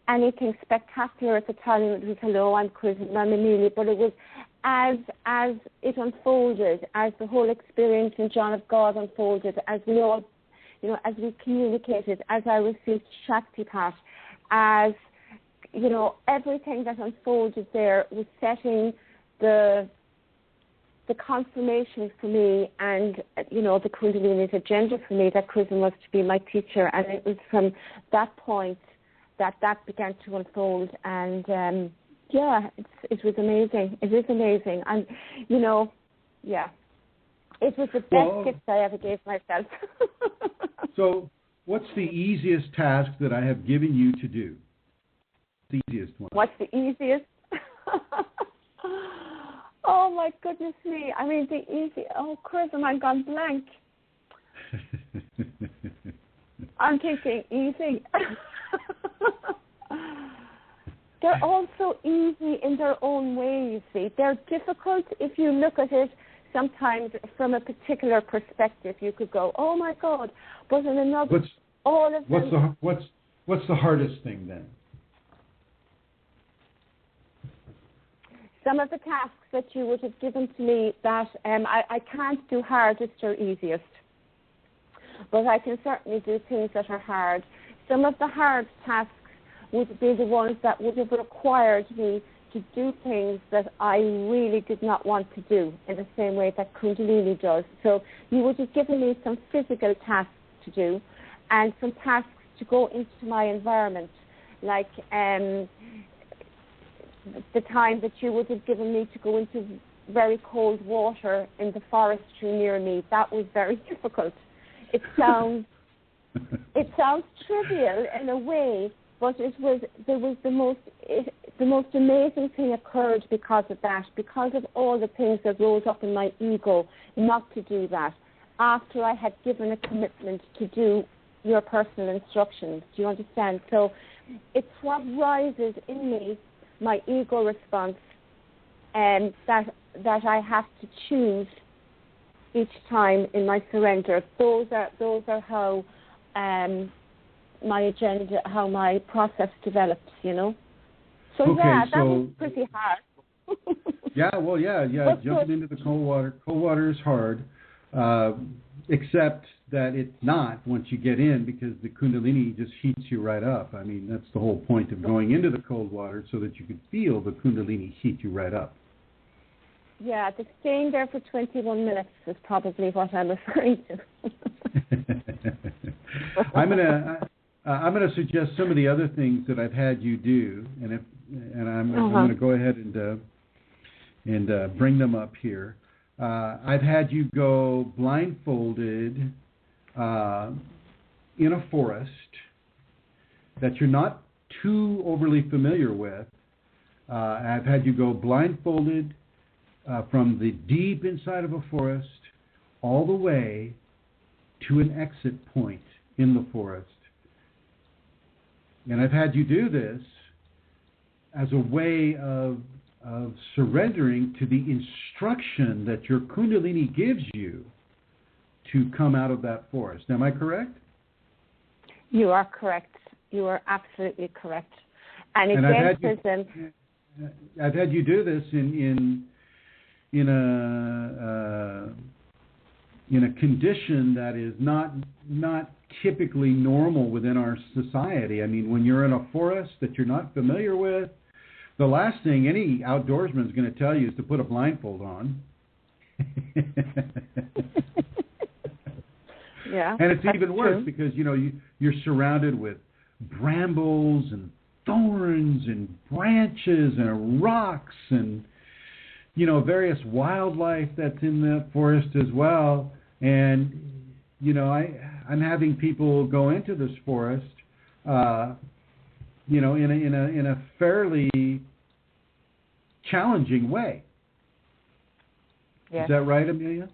anything spectacular at the time. It was hello, I'm Chrism, I'm Amelia, but it was as it unfolded, as the whole experience in John of God unfolded, as we all, as we communicated, as I received Shaktipat, as everything that unfolded there was setting the confirmation for me, and the Kundalini's agenda for me, that Chrism was to be my teacher. And it was from that point that began to unfold. And it was amazing. It is amazing. And it was the best gift I ever gave myself. So what's the easiest task that I have given you to do? The easiest one. What's the easiest? Oh, my goodness me. I mean, Chrism, I've gone blank. I'm thinking easy. They're all so easy in their own way, you see. They're difficult if you look at it sometimes from a particular perspective. You could go, oh, my God. But in another, what's the hardest thing then? Some of the tasks that you would have given to me that I can't do hardest or easiest, but I can certainly do things that are hard. Some of the hard tasks would be the ones that would have required me to do things that I really did not want to do in the same way that Kundalini does. So you would have given me some physical tasks to do and some tasks to go into my environment, like the time that you would have given me to go into very cold water in the forestry near me. That was very difficult. It sounds trivial in a way, but the most amazing thing occurred because of that, because of all the things that rose up in my ego not to do that, after I had given a commitment to do your personal instructions. Do you understand? So it's what rises in me, my ego response, and that I have to choose each time in my surrender. Those are how my agenda, how my process develops, So okay, that was pretty hard. Jumping into the cold water. Cold water is hard, except that it's not once you get in, because the Kundalini just heats you right up. I mean, that's the whole point of going into the cold water, so that you can feel the Kundalini heat you right up. Yeah, the staying there for 21 minutes is probably what I'm referring to. I'm gonna suggest some of the other things that I've had you do, and I'm going to go ahead and bring them up here. I've had you go blindfolded in a forest that you're not too overly familiar with. I've had you go blindfolded from the deep inside of a forest all the way to an exit point in the forest. And I've had you do this as a way of surrendering to the instruction that your Kundalini gives you to come out of that forest. Am I correct? You are correct. You are absolutely correct. And again, Chrism, I've had you do this in a condition that is not typically normal within our society. I mean, when you're in a forest that you're not familiar with, the last thing any outdoorsman is going to tell you is to put a blindfold on. Yeah, and it's even worse because you're surrounded with brambles and thorns and branches and rocks and various wildlife that's in the forest as well. And I'm having people go into this forest, in a fairly challenging way. Yes. Is that right, Amelia?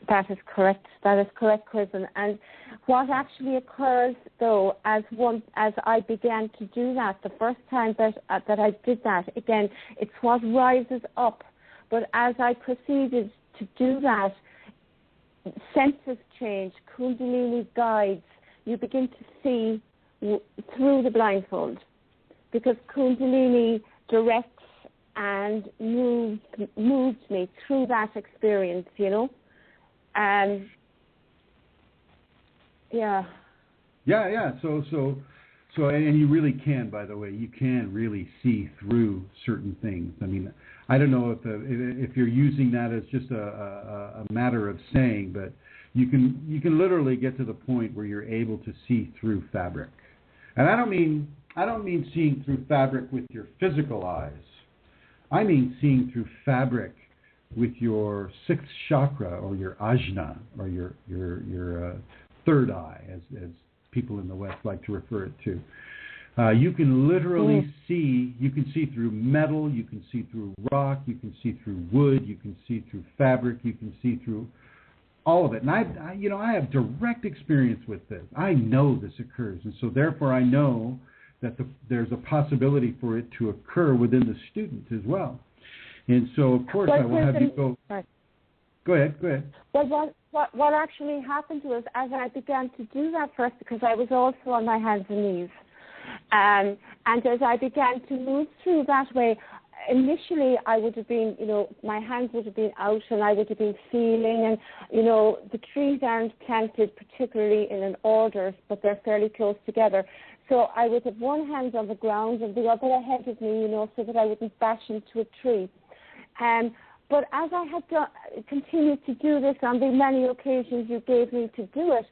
That is correct. That is correct, Chrism. And what actually occurs, though, as I began to do that, the first time that I did that, again, it's what rises up. But as I proceeded to do that, senses change, Kundalini guides. You begin to see through the blindfold, because Kundalini directs and moves me through that experience, And yeah. So, and you really can, by the way, you can really see through certain things. I mean, I don't know if you're using that as just a matter of saying, but you can literally get to the point where you're able to see through fabric. And I don't mean seeing through fabric with your physical eyes. I mean seeing through fabric with your sixth chakra, or your ajna, or your third eye, as people in the West like to refer it to. You can literally see. You can see through metal. You can see through rock. You can see through wood. You can see through fabric. You can see through all of it. And I have direct experience with this. I know this occurs, and so therefore I know that there's a possibility for it to occur within the student as well. And so, of course, I will have you go. Right. Go ahead. Well, what actually happened was, as I began to do that first, because I was also on my hands and knees, and as I began to move through that way, initially I would have been, my hands would have been out and I would have been feeling, and, the trees aren't planted particularly in an order, but they're fairly close together. So I would have one hand on the ground and the other ahead of me, so that I wouldn't bash into a tree. But as I had continued to do this on the many occasions you gave me to do it,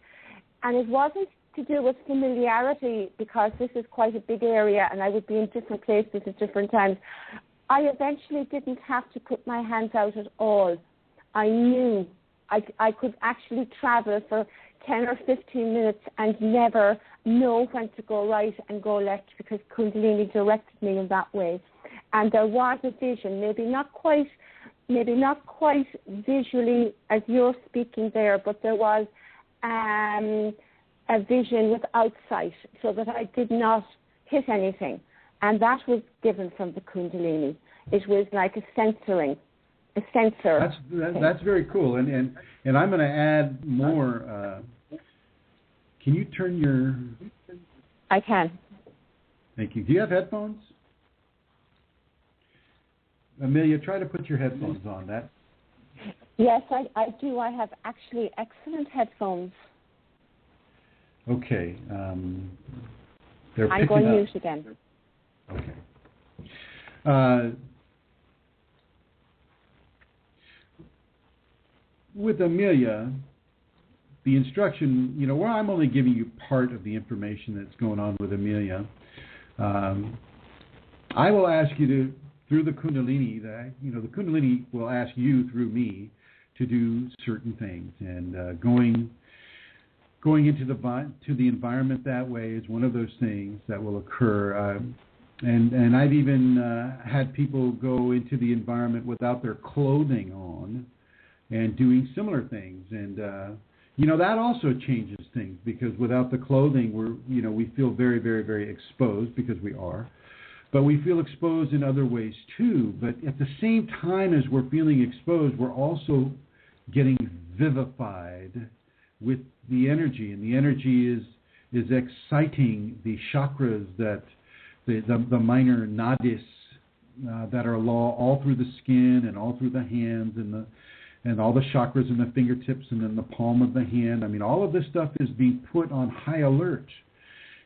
and it wasn't to do with familiarity, because this is quite a big area and I would be in different places at different times, I eventually didn't have to put my hands out at all. I knew I could actually travel for 10 or 15 minutes and never know when to go right and go left, because Kundalini directed me in that way. And there was a vision, maybe not quite visually as you're speaking there, but there was a vision without sight, so that I did not hit anything. And that was given from the Kundalini. It was like a sensor. That's very cool. And I'm going to add more. Can you turn your... I can. Thank you. Do you have headphones? Amelia, try to put your headphones on. That. Yes, I do. I have actually excellent headphones. Okay. I'm going to mute again. Okay. With Amelia, the instruction, where I'm only giving you part of the information that's going on with Amelia, I will ask you to, through the Kundalini, the Kundalini will ask you through me to do certain things, and going going into the environment that way is one of those things that will occur. And I've even had people go into the environment without their clothing on and doing similar things. And, that also changes things, because without the clothing, we feel very, very, very exposed, because we are. But we feel exposed in other ways too. But at the same time as we're feeling exposed, we're also getting vivified with the energy. And the energy is exciting the chakras, that the minor nadis that are all through the skin and all through the hands, and all the chakras in the fingertips and in the palm of the hand. I mean, all of this stuff is being put on high alert,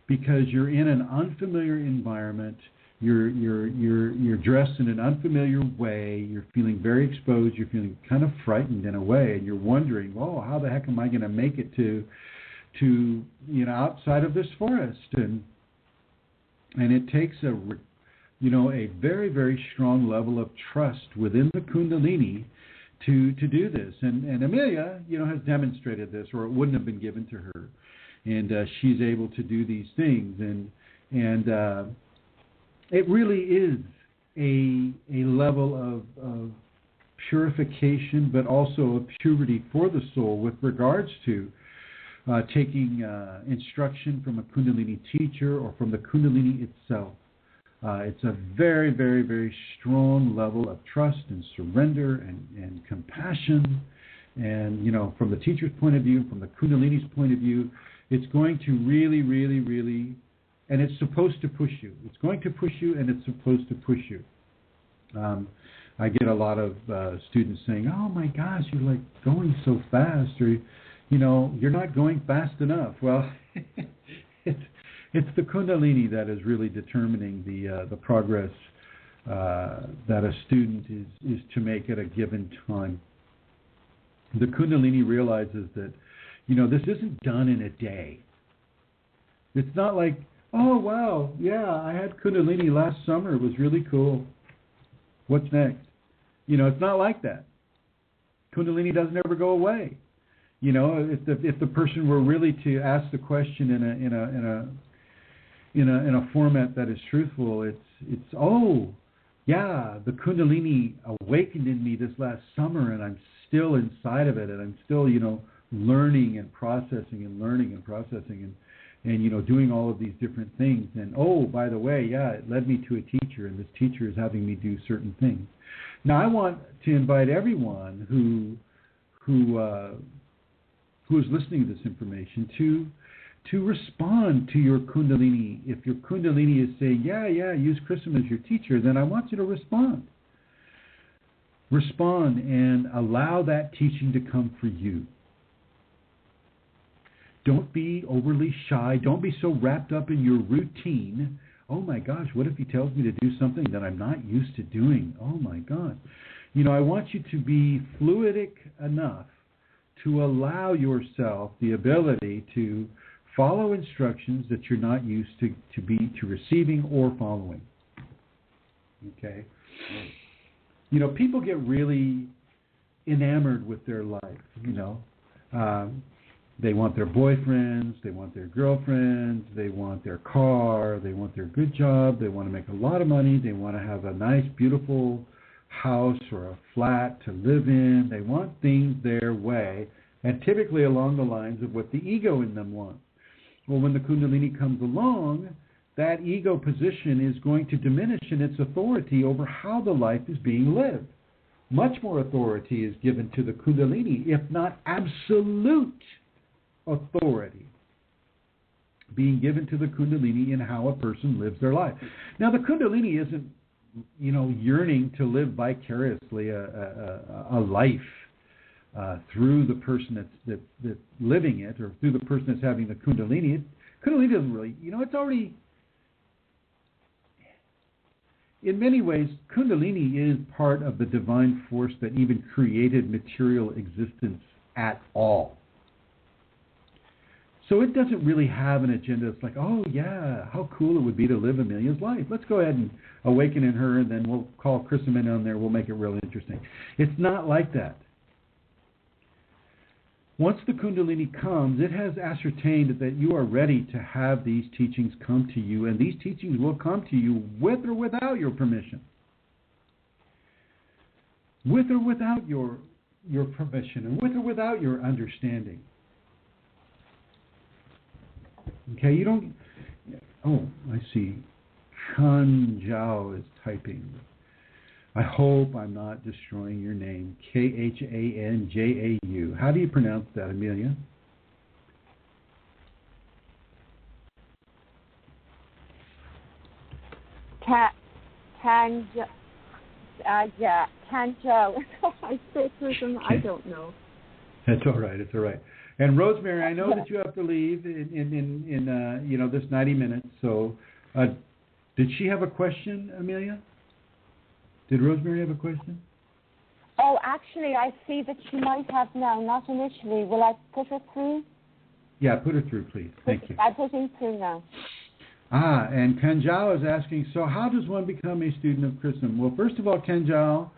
because you're in an unfamiliar environment. You're dressed in an unfamiliar way. You're feeling very exposed. You're feeling kind of frightened in a way, and you're wondering, "Oh, how the heck am I going to make it to outside of this forest?" And it takes a very, very strong level of trust within the Kundalini to do this. And Amelia, has demonstrated this, or it wouldn't have been given to her. And she's able to do these things. And it really is a level of purification, but also of purity for the soul with regards to taking instruction from a Kundalini teacher or from the Kundalini itself. It's a very, very, very strong level of trust and surrender and compassion. And, from the teacher's point of view, from the Kundalini's point of view, it's going to really, really, really, and it's supposed to push you. It's going to push you, and it's supposed to push you. I get a lot of students saying, "Oh my gosh, you're like going so fast," or, "You're not going fast enough." Well, it's the Kundalini that is really determining the progress that a student is to make at a given time. The Kundalini realizes that, this isn't done in a day. It's not like, "Oh, wow, yeah, I had Kundalini last summer. It was really cool. What's next?" It's not like that. Kundalini doesn't ever go away. If the person were really to ask the question in a format that is truthful, it's "Oh, yeah, the Kundalini awakened in me this last summer, and I'm still inside of it, and I'm still, learning and processing and doing all of these different things. And oh, by the way, yeah, it led me to a teacher, and this teacher is having me do certain things." Now, I want to invite everyone who is listening to this information to respond to your Kundalini. If your Kundalini is saying, yeah, use Chrism as your teacher, then I want you to respond. Respond and allow that teaching to come for you. Don't be overly shy. Don't be so wrapped up in your routine. "Oh my gosh, what if he tells me to do something that I'm not used to doing? Oh my God." I want you to be fluidic enough to allow yourself the ability to follow instructions that you're not used to receiving or following. Okay? People get really enamored with their life, They want their boyfriends, they want their girlfriends, they want their car, they want their good job, they want to make a lot of money, they want to have a nice, beautiful house or a flat to live in. They want things their way, and typically along the lines of what the ego in them wants. Well, when the Kundalini comes along, that ego position is going to diminish in its authority over how the life is being lived. Much more authority is given to the Kundalini, if not absolute authority being given to the Kundalini in how a person lives their life. Now, the Kundalini isn't, yearning to live vicariously a life through the person that's living it, or through the person that's having the Kundalini. Kundalini doesn't really, it's already, in many ways, Kundalini is part of the divine force that even created material existence at all. So it doesn't really have an agenda. It's like, "Oh, yeah, how cool it would be to live Amelia's life. Let's go ahead and awaken in her, and then we'll call Chrism in on there. We'll make it really interesting." It's not like that. Once the Kundalini comes, it has ascertained that you are ready to have these teachings come to you, and these teachings will come to you with or without your permission. With or without your permission, and with or without your understanding. Okay, you don't... Oh, I see. Kanjao is typing. I hope I'm not destroying your name. Khanjau. How do you pronounce that, Amelia? Kanjao. I say Chrism, I don't know. That's all right. It's all right. And Rosemary, I know that you have to leave in this 90 minutes. So, did she have a question, Amelia? Did Rosemary have a question? Oh, actually, I see that she might have now, not initially. Will I put her through? Yeah, put her through, please. Thank you. I'm putting through now. And Kanjao is asking, so how does one become a student of Chrism? Well, first of all, Kanjao,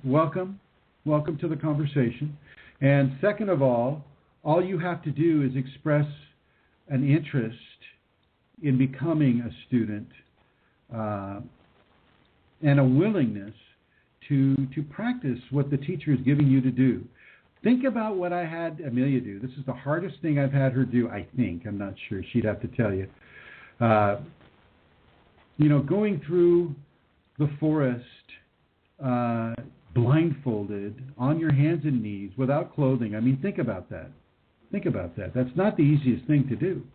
welcome. Welcome to the conversation. And second of all you have to do is express an interest in becoming a student and a willingness to practice what the teacher is giving you to do. Think about what I had Amelia do. This is the hardest thing I've had her do, I think. I'm not sure. She'd have to tell you. Going through the forest blindfolded, on your hands and knees, without clothing. I mean, think about that. Think about that. That's not the easiest thing to do.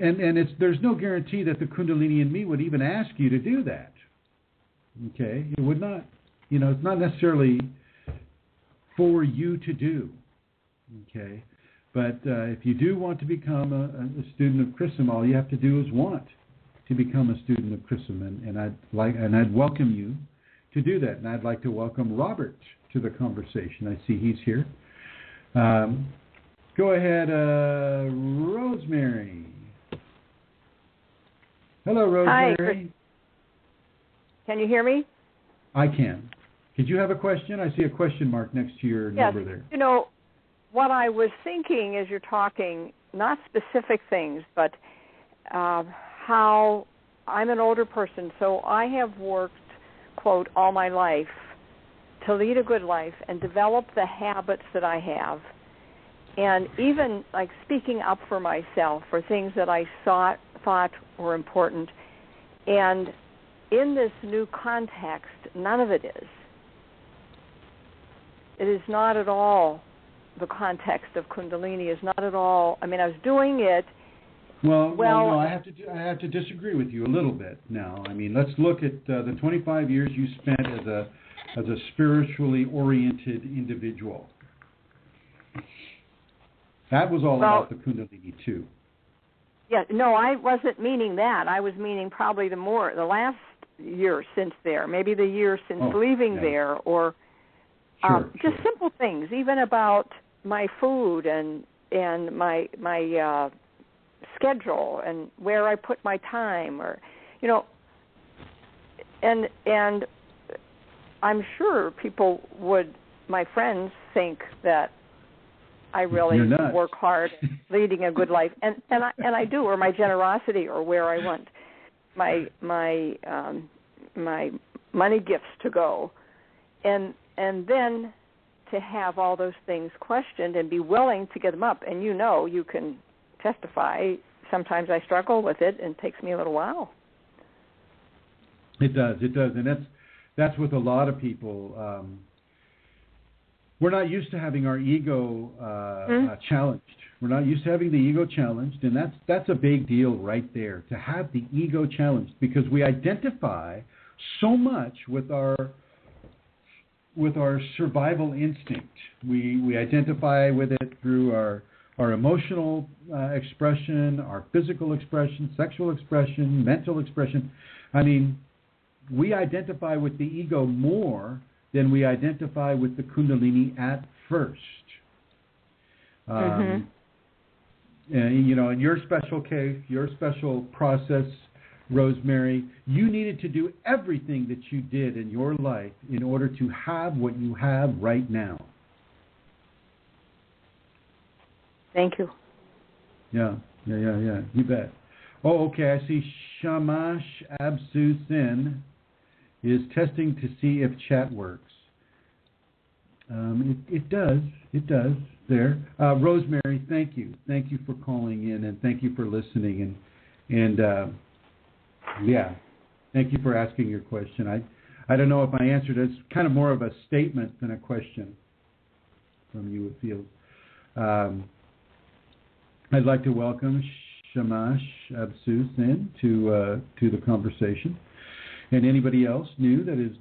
And there's no guarantee that the Kundalini in me would even ask you to do that. Okay? It would not. It's not necessarily for you to do. Okay? But if you do want to become a student of Chrism, all you have to do is want to become a student of Chrism, and I'd welcome you to do that. And I'd like to welcome Robert to the conversation. I see he's here. Go ahead, Rosemary. Hello, Rosemary. Hi. Can you hear me? I can. Did you have a question? I see a question mark next to your number there. What I was thinking as you're talking, not specific things, but how I'm an older person, so I have worked, quote, all my life to lead a good life and develop the habits that I have, and even like speaking up for myself for things that I thought were important. And in this new context, none of it is. It is not at all the context of Kundalini. Is not at all. I mean, I was doing it. Well, no, I have to disagree with you a little bit now. I mean, let's look at the 25 years you spent as a spiritually oriented individual. That was all about the Kundalini too. Yeah, no, I wasn't meaning that. I was meaning probably the last year since there, maybe the year since leaving there, or just simple things, even about my food and my schedule and where I put my time, or and I'm sure my friends think that I really work hard leading a good life, and I do, or my generosity, or where I want my money gifts to go, and then to have all those things questioned and be willing to get them up. And you can testify, sometimes I struggle with it and it takes me a little while. It does, and that's with a lot of people. We're not used to having our ego challenged. We're not used to having the ego challenged, and that's a big deal right there, to have the ego challenged, because we identify so much with our survival instinct. We identify with it through our emotional expression, our physical expression, sexual expression, mental expression. I mean, we identify with the ego more than we identify with the Kundalini at first. And, in your special case, your special process, Rosemary, you needed to do everything that you did in your life in order to have what you have right now. Thank you. Yeah. You bet. Oh, okay. I see Shamash Absu Sin is testing to see if chat works. It does. It does. There. Rosemary, thank you. Thank you for calling in, and thank you for listening. And yeah, thank you for asking your question. I don't know if I answered it. It's kind of more of a statement than a question from you, it feels. I'd like to welcome Shamash Absu Sin to the conversation, and anybody else new that is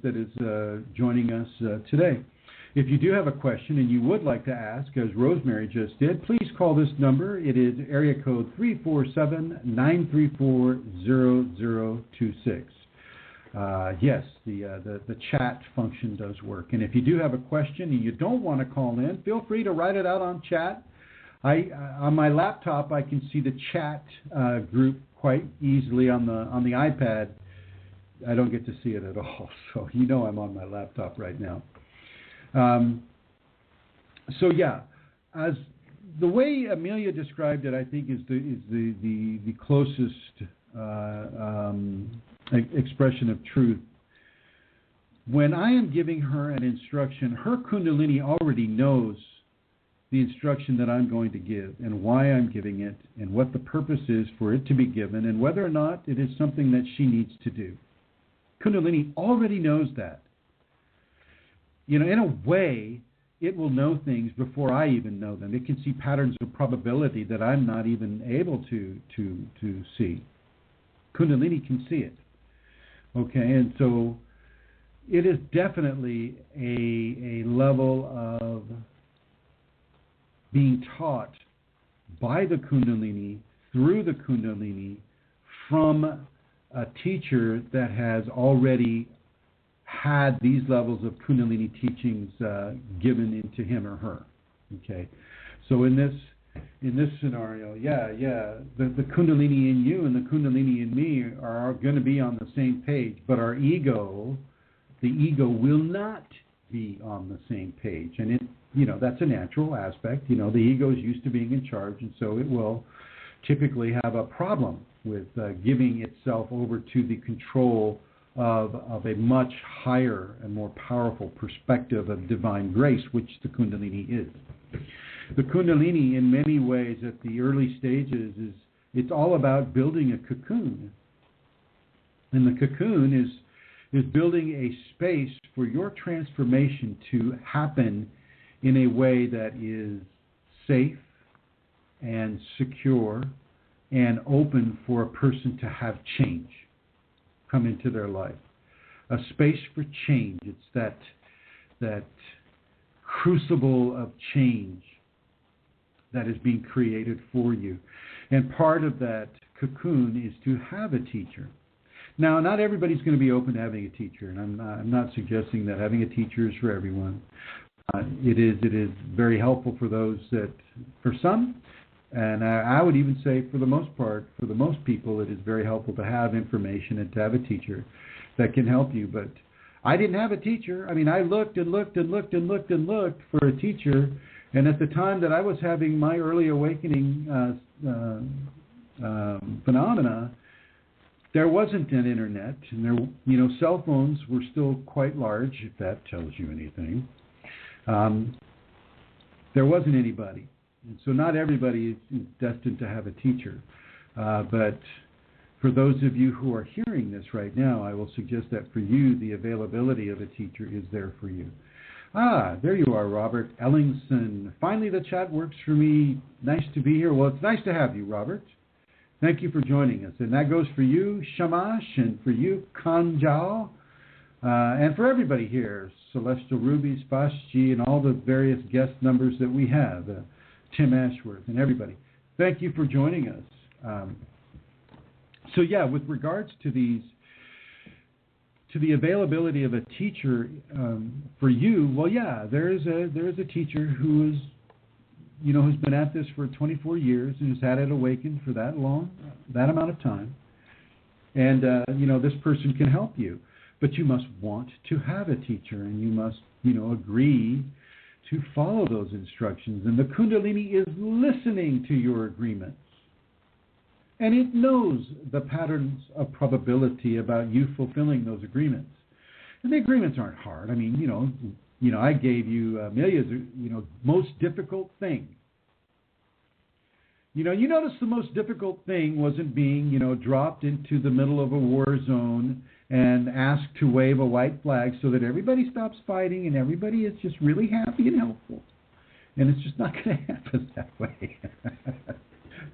joining us today. If you do have a question and you would like to ask, as Rosemary just did, please call this number. It is area code 347-934-0026. Yes, the chat function does work. And if you do have a question and you don't want to call in, feel free to write it out on chat. On my laptop, I can see the chat group quite easily. On the iPad, I don't get to see it at all. So you know I'm on my laptop right now. So yeah, as the way Amelia described it, I think is the closest expression of truth. When I am giving her an instruction, her Kundalini already knows the instruction that I'm going to give and why I'm giving it and what the purpose is for it to be given and whether or not it is something that she needs to do. Kundalini already knows that. You know, in a way, it will know things before I even know them. It can see patterns of probability that I'm not even able to see. Kundalini can see it. Okay, and so it is definitely a level of being taught by the Kundalini, through the Kundalini, from a teacher that has already had these levels of Kundalini teachings given into him or her. Okay, so in this scenario, the Kundalini in you and the Kundalini in me are going to be on the same page, but the ego will not be on the same page, and that's a natural aspect. The ego is used to being in charge, and so it will typically have a problem with giving itself over to the control of a much higher and more powerful perspective of divine grace, which the Kundalini is. The Kundalini, in many ways, at the early stages, it's all about building a cocoon. And the cocoon is building a space for your transformation to happen in a way that is safe and secure and open for a person to have change come into their life. A space for change. It's that crucible of change that is being created for you. And part of that cocoon is to have a teacher. Now, not everybody's going to be open to having a teacher, and I'm not suggesting that having a teacher is for everyone. It is very helpful for some, and I would even say for the most part, for the most people, it is very helpful to have information and to have a teacher that can help you. But I didn't have a teacher. I mean, I looked and looked and looked and looked and looked for a teacher, and at the time that I was having my early awakening phenomena, there wasn't an internet, and cell phones were still quite large, if that tells you anything. There wasn't anybody. And so not everybody is destined to have a teacher. But for those of you who are hearing this right now, I will suggest that for you, the availability of a teacher is there for you. There you are, Robert Ellingson. Finally, the chat works for me. Nice to be here. Well, it's nice to have you, Robert. Thank you for joining us. And that goes for you, Shamash, and for you, Kanjal, and for everybody here, Celestial Ruby, Spashji, and all the various guest numbers that we have, Tim Ashworth, and everybody. Thank you for joining us. So yeah, with regards to the availability of a teacher for you, well, yeah, there is a teacher who is, who's been at this for 24 years and has had it awakened for that amount of time, and this person can help you, but you must want to have a teacher, and you must agree to follow those instructions. And the Kundalini is listening to your agreements. And it knows the patterns of probability about you fulfilling those agreements. And the agreements aren't hard. I mean, I gave you Amelia's, most difficult thing. You notice the most difficult thing wasn't being, dropped into the middle of a war zone and asked to wave a white flag so that everybody stops fighting and everybody is just really happy and helpful. And it's just not going to happen that way.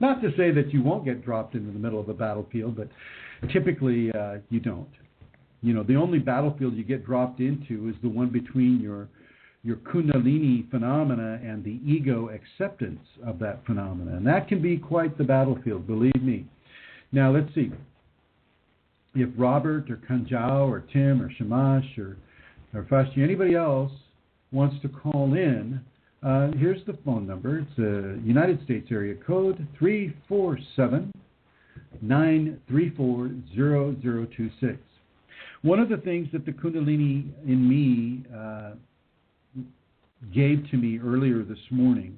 Not to say that you won't get dropped into the middle of a battlefield, but typically you don't. The only battlefield you get dropped into is the one between your Kundalini phenomena and the ego acceptance of that phenomena. And that can be quite the battlefield, believe me. Now, let's see. If Robert or Kanjao or Tim or Shamash or Fashti, anybody else wants to call in, here's the phone number. It's a United States area code 347-934-0026. One of the things that the Kundalini in me gave to me earlier this morning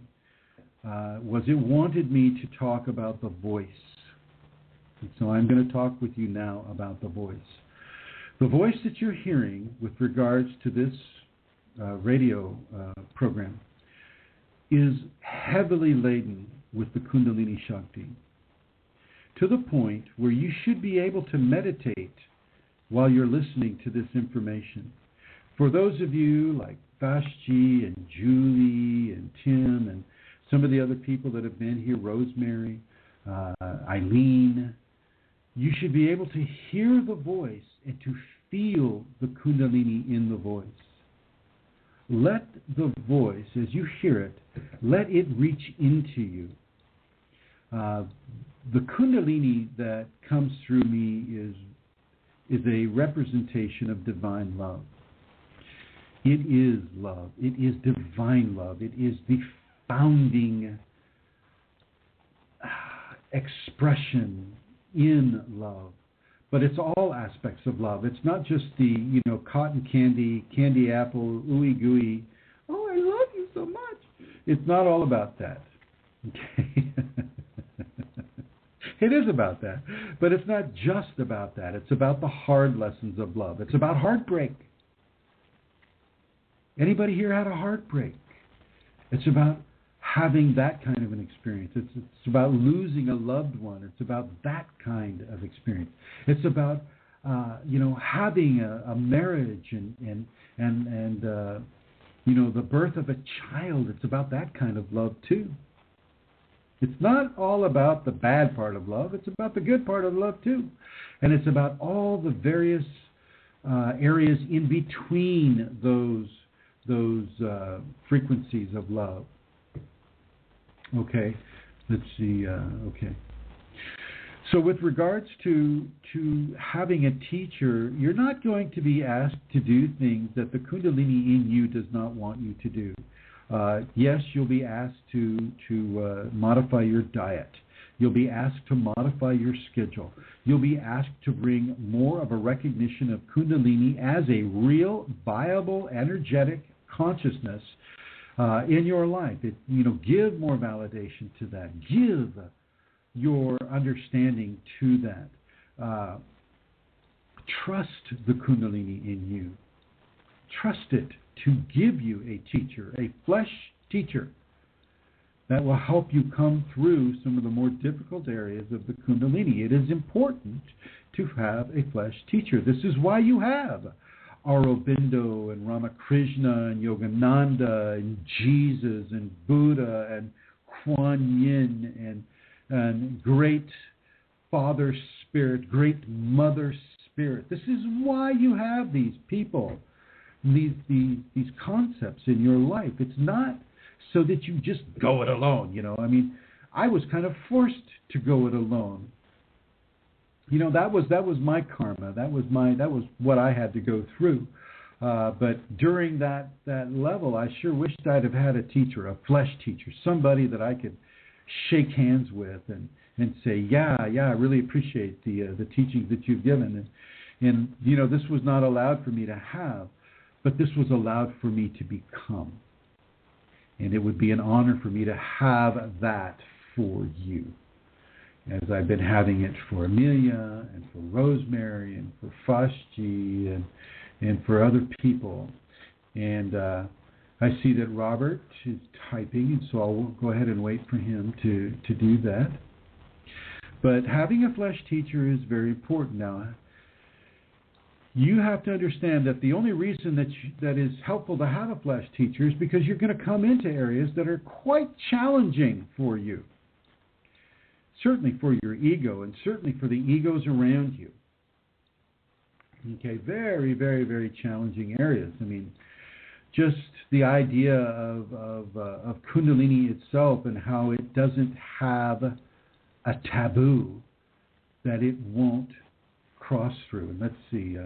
was it wanted me to talk about the voice. And so I'm going to talk with you now about the voice. The voice that you're hearing with regards to this radio program is heavily laden with the Kundalini Shakti, to the point where you should be able to meditate while you're listening to this information. For those of you like Vashji and Julie and Tim and some of the other people that have been here, Rosemary, Eileen, you should be able to hear the voice and to feel the Kundalini in the voice. Let the voice, as you hear it, let it reach into you. The Kundalini that comes through me is a representation of divine love. It is love. It is divine love. It is the founding expression in love. But it's all aspects of love. It's not just the, cotton candy apple, ooey gooey, oh, I love you so much. It's not all about that. Okay? It is about that. But it's not just about that. It's about the hard lessons of love. It's about heartbreak. Anybody here had a heartbreak? It's about having that kind of an experience. It's about losing a loved one. It's about that kind of experience. It's about having a marriage and the birth of a child. It's about that kind of love too. It's not all about the bad part of love. It's about the good part of love too, and it's about all the various areas in between those frequencies of love. Okay, let's see. Okay. So with regards to having a teacher, you're not going to be asked to do things that the Kundalini in you does not want you to do. Yes, you'll be asked to modify your diet. You'll be asked to modify your schedule. You'll be asked to bring more of a recognition of Kundalini as a real, viable, energetic consciousness in your life. Give more validation to that. Give your understanding to that. Trust the Kundalini in you. Trust it to give you a teacher, a flesh teacher, that will help you come through some of the more difficult areas of the Kundalini. It is important to have a flesh teacher. This is why you have Aurobindo and Ramakrishna and Yogananda and Jesus and Buddha and Kuan Yin and great Father Spirit, great Mother Spirit. This is why you have these people, these concepts in your life. It's not so that you just go it alone. I was kind of forced to go it alone. That was my karma. That was what I had to go through. But during that level, I sure wished I'd have had a teacher, a flesh teacher, somebody that I could shake hands with and say, yeah, I really appreciate the teachings that you've given. And this was not allowed for me to have, but this was allowed for me to become. And it would be an honor for me to have that for you, as I've been having it for Amelia and for Rosemary and for Fashji and for other people. And I see that Robert is typing, and so I'll go ahead and wait for him to do that. But having a flesh teacher is very important. Now, you have to understand that the only reason that is helpful to have a flesh teacher is because you're going to come into areas that are quite challenging for you. Certainly for your ego, and certainly for the egos around you. Okay, very, very, very challenging areas. I mean, just the idea of Kundalini itself and how it doesn't have a taboo that it won't cross through. And let's see,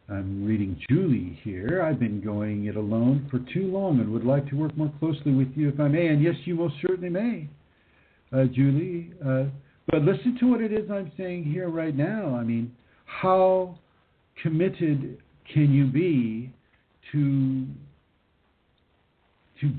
I'm reading Julie here. I've been going it alone for too long and would like to work more closely with you if I may. And yes, you most certainly may, Julie. But listen to what it is I'm saying here right now. I mean, how committed can you be to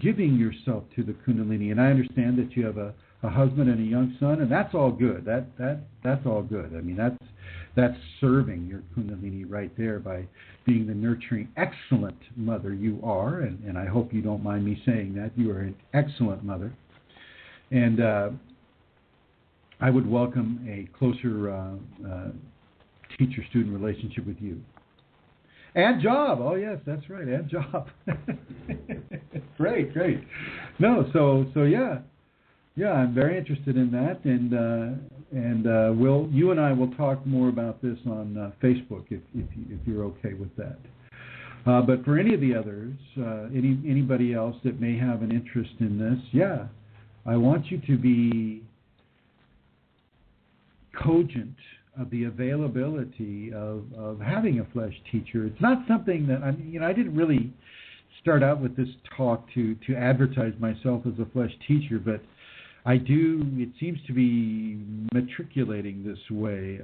giving yourself to the Kundalini? And I understand that you have a husband and a young son, and that's all good. That's all good. I mean, that's serving your Kundalini right there by being the nurturing, excellent mother you are, and I hope you don't mind me saying that. You are an excellent mother. And I would welcome a closer teacher-student relationship with you. And job. Oh, yes, that's right, and job. Great. No, so yeah. Yeah, I'm very interested in that, and you and I will talk more about this on Facebook if you're okay with that. But for any of the others, anybody else that may have an interest in this, yeah, I want you to be cogent of the availability of having a flesh teacher. It's not something that I didn't really start out with this talk to advertise myself as a flesh teacher, but I do. It seems to be matriculating this way.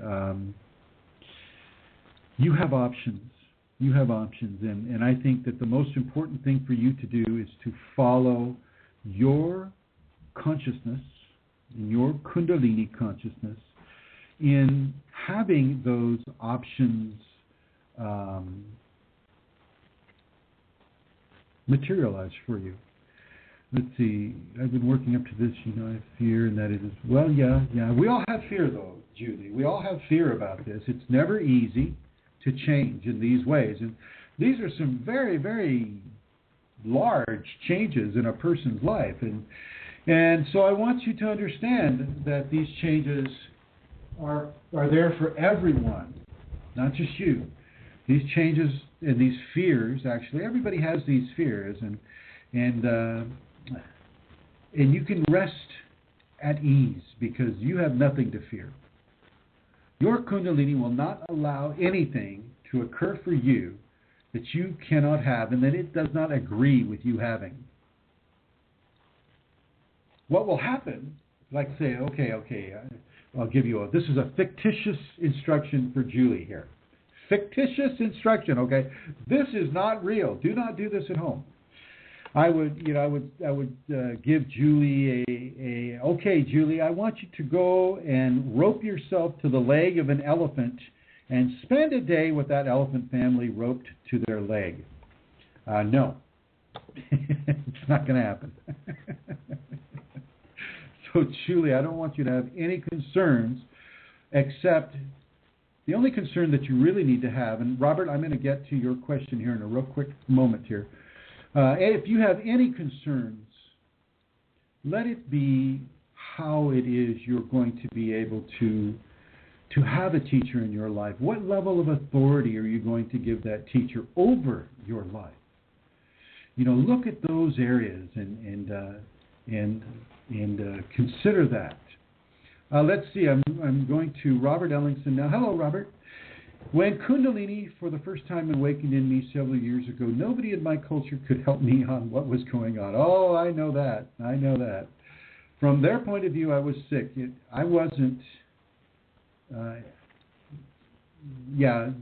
You have options. And I think that the most important thing for you to do is to follow your consciousness, your Kundalini consciousness, in having those options materialize for you. Let's see, I've been working up to this, I have fear, and that is, well, yeah. We all have fear, though, Julie. We all have fear about this. It's never easy to change in these ways. And these are some very, very large changes in a person's life. And so I want you to understand that these changes are there for everyone, not just you. These changes and these fears, actually, everybody has these fears, and you can rest at ease because you have nothing to fear. Your Kundalini will not allow anything to occur for you that you cannot have and that it does not agree with you having. What will happen, like say, okay, I'll give you this is a fictitious instruction for Julie here. Fictitious instruction, okay? This is not real. Do not do this at home. I would give Julie okay, Julie, I want you to go and rope yourself to the leg of an elephant and spend a day with that elephant family roped to their leg. No, it's not going to happen. So, Julie, I don't want you to have any concerns except the only concern that you really need to have, and Robert, I'm going to get to your question here in a real quick moment here. If you have any concerns, let it be how it is you're going to be able to have a teacher in your life. What level of authority are you going to give that teacher over your life? Look at those areas and consider that. Let's see. I'm going to Robert Ellingson now. Hello, Robert. When Kundalini for the first time awakened in me several years ago, nobody in my culture could help me on what was going on. Oh, I know that. From their point of view, I was sick. I wasn't.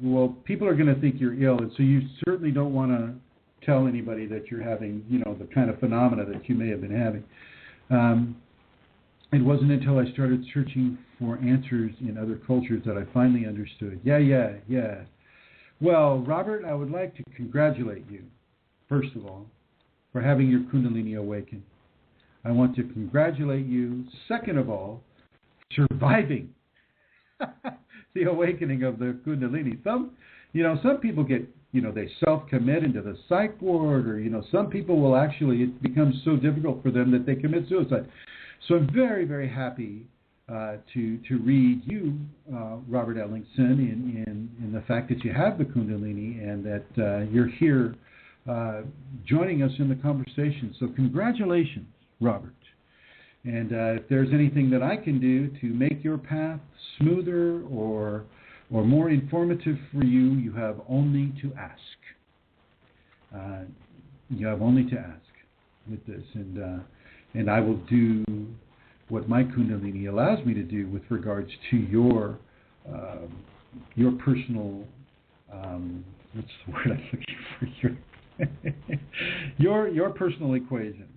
Well, people are going to think you're ill, and so you certainly don't want tell anybody that you're having, the kind of phenomena that you may have been having. It wasn't until I started searching for answers in other cultures that I finally understood. Yeah. Well, Robert, I would like to congratulate you, first of all, for having your Kundalini awaken. I want to congratulate you, second of all, surviving the awakening of the Kundalini. Some people get, they self-commit into the psych ward, or, some people will actually, it becomes so difficult for them that they commit suicide. So I'm very, very happy to read you, Robert Ellingson, in the fact that you have the Kundalini and that you're here joining us in the conversation. So congratulations, Robert. And if there's anything that I can do to make your path smoother or more informative for you, you have only to ask. You have only to ask with this, and I will do what my Kundalini allows me to do with regards to your personal, what's the word I'm looking for? Your personal equation.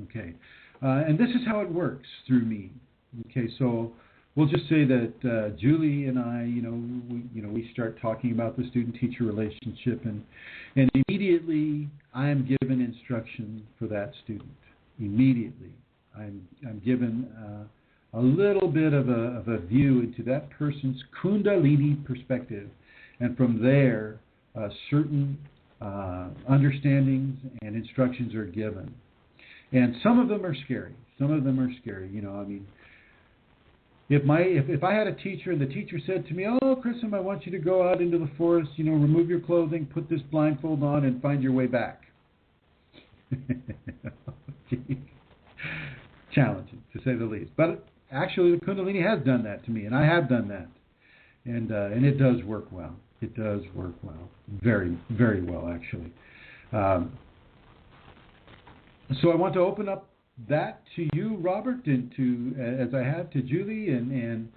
Okay, and this is how it works through me. Okay, so we'll just say that Julie and I, we start talking about the student-teacher relationship, and immediately I am given instruction for that student. Immediately, I'm given a little bit of a view into that person's Kundalini perspective, and from there, certain understandings and instructions are given. And some of them are scary. If I had a teacher and the teacher said to me, "Oh, Chrism, I want you to go out into the forest, remove your clothing, put this blindfold on, and find your way back." Challenging, to say the least. But actually, the Kundalini has done that to me, and I have done that. And it does work well. It does work well. Very, very well, actually. So I want to open up that to you, Robert, and to, as I have to Julie, and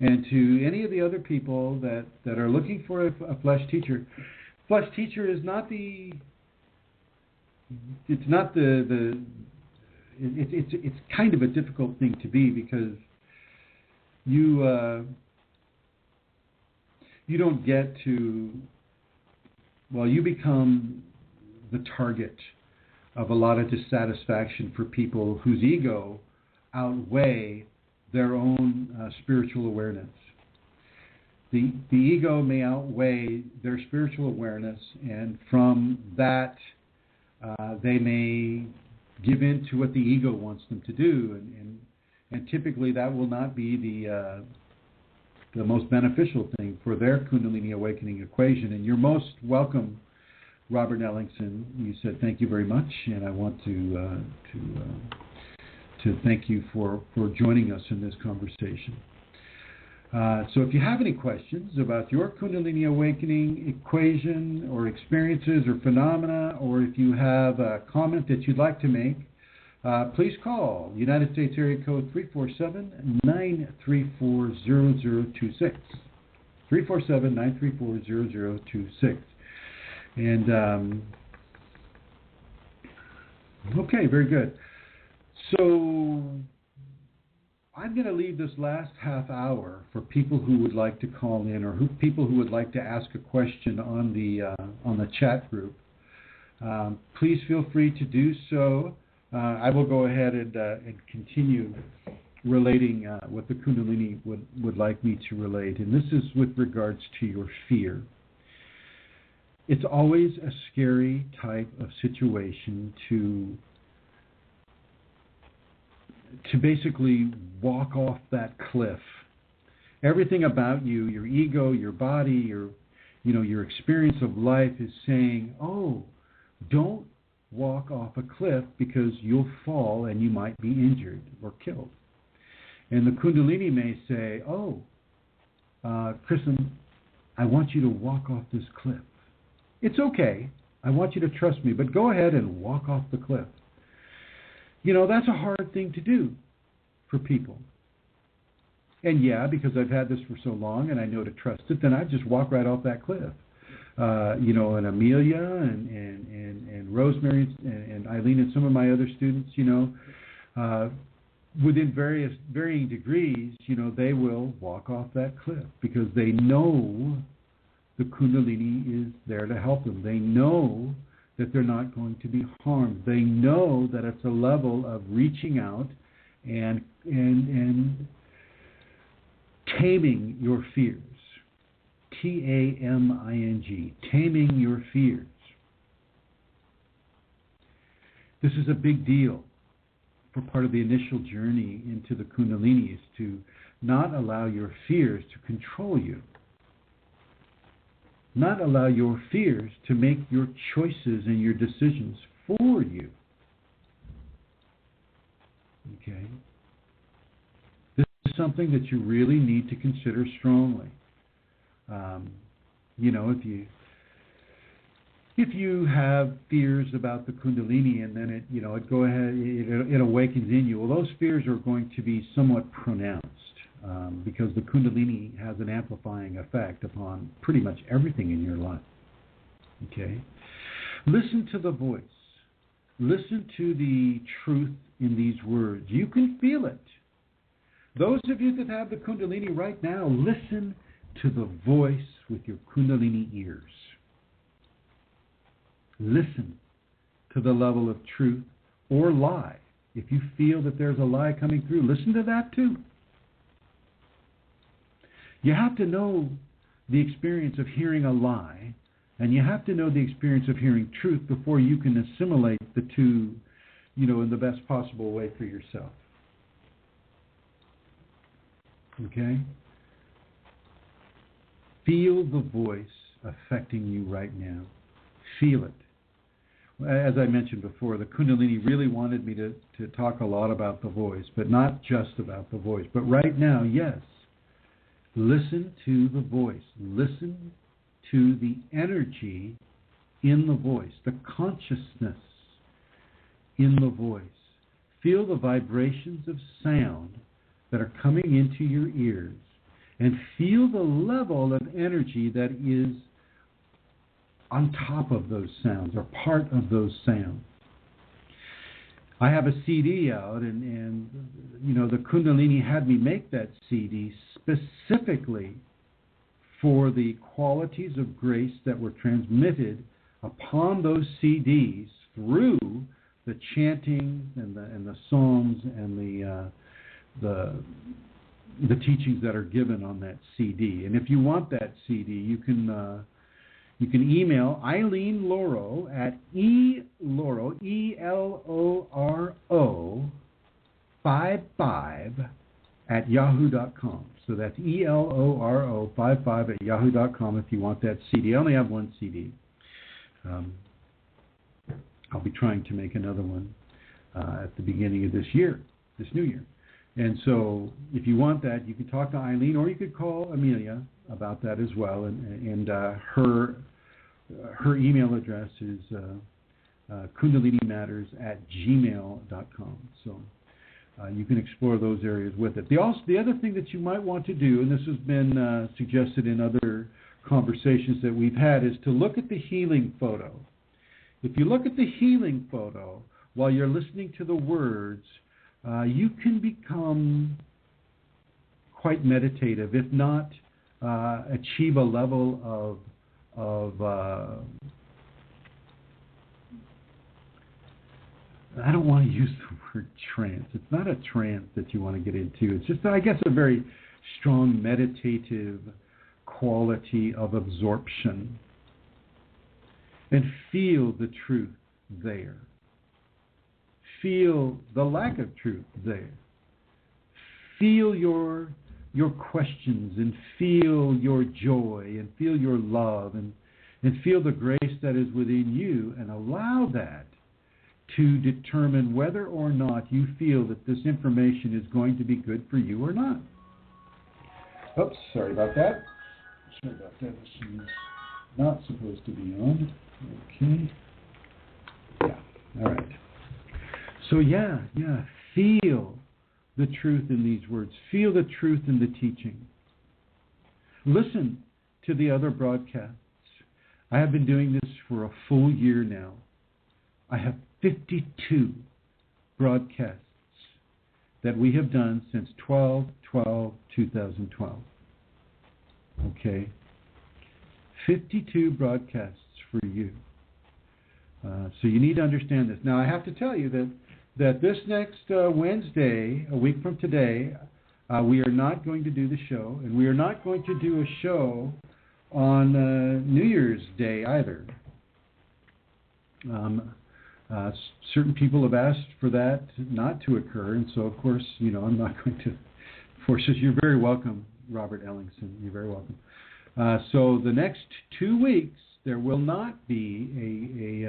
to any of the other people that are looking for a flesh teacher. Flesh teacher is not it's kind of a difficult thing to be, because you don't get to, you become the target of a lot of dissatisfaction for people whose ego outweigh their own spiritual awareness. The ego may outweigh their spiritual awareness, and from that they may give in to what the ego wants them to do, and typically that will not be the most beneficial thing for their Kundalini awakening equation. And you're most welcome, Robert Ellingson. You said thank you very much, and I want to thank you for joining us in this conversation. So if you have any questions about your Kundalini awakening equation or experiences or phenomena, or if you have a comment that you'd like to make, please call United States area code 347-934-0026. 347-934-0026. And, okay, very good. So I'm going to leave this last half hour for people who would like to call in, or people who would like to ask a question on the chat group. Please feel free to do so. I will go ahead and continue relating what the Kundalini would like me to relate. And this is with regards to your fear. It's always a scary type of situation to basically walk off that cliff. Everything about you, your ego, your body, your experience of life is saying, "Oh, don't walk off a cliff because you'll fall and you might be injured or killed." And the Kundalini may say, "Oh, Chrism, I want you to walk off this cliff. It's okay. I want you to trust me, but go ahead and walk off the cliff." That's a hard thing to do for people. And yeah, because I've had this for so long and I know to trust it, then I just walk right off that cliff. and Amelia and Rosemary and Eileen and some of my other students, within varying degrees, they will walk off that cliff because they know the Kundalini is there to help them. They know that they're not going to be harmed. They know that it's a level of reaching out and taming your fears. Taming, taming your fears. This is a big deal for part of the initial journey into the Kundalini, is to not allow your fears to control you. Not allow your fears to make your choices and your decisions for you. Okay? This is something that you really need to consider strongly. If you have fears about the Kundalini and then it awakens in you, well, those fears are going to be somewhat pronounced because the Kundalini has an amplifying effect upon pretty much everything in your life. Okay? Listen to the voice. Listen to the truth in these words. You can feel it. Those of you that have the Kundalini right now, listen to the voice with your Kundalini ears. Listen to the level of truth or lie. If you feel that there's a lie coming through, listen to that too. You have to know the experience of hearing a lie, and you have to know the experience of hearing truth before you can assimilate the two, in the best possible way for yourself. Okay? Feel the voice affecting you right now. Feel it. As I mentioned before, the Kundalini really wanted me to talk a lot about the voice, but not just about the voice. But right now, yes, listen to the voice. Listen to the energy in the voice, the consciousness in the voice. Feel the vibrations of sound that are coming into your ears, and feel the level of energy that is on top of those sounds or part of those sounds. I have a CD out, and the Kundalini had me make that CD specifically for the qualities of grace that were transmitted upon those CDs through the chanting and the songs and the teachings that are given on that CD. And if you want that CD, you can email Eileen Loro at eloro, ELORO 55 at yahoo.com. So that's ELORO 55 at yahoo.com if you want that CD. I only have one CD. I'll be trying to make another one at the beginning of this year, this new year. And so if you want that, you can talk to Eileen, or you could call Amelia about that as well. And her email address is kundalinimatters@gmail.com. So you can explore those areas with it. The other thing that you might want to do, and this has been suggested in other conversations that we've had, is to look at the healing photo. If you look at the healing photo while you're listening to the words, you can become quite meditative, if not achieve a level of I don't want to use the word trance. It's not a trance that you want to get into. It's just, I guess, a very strong meditative quality of absorption. And feel the truth there. Feel the lack of truth there. Feel your questions, and feel your joy, and feel your love, and feel the grace that is within you, and allow that to determine whether or not you feel that this information is going to be good for you or not. Oops, sorry about that. Sorry about that. This is not supposed to be on. Okay. Yeah, all right. So yeah, feel the truth in these words. Feel the truth in the teaching. Listen to the other broadcasts. I have been doing this for a full year now. I have 52 broadcasts that we have done since 12/12/2012. Okay? 52 broadcasts for you. So you need to understand this. Now, I have to tell you that this next Wednesday, a week from today, we are not going to do the show, and we are not going to do a show on New Year's Day either. Certain people have asked for that not to occur, and so, of course, I'm not going to force it. You're very welcome, Robert Ellingson. You're very welcome. So the next 2 weeks, there will not be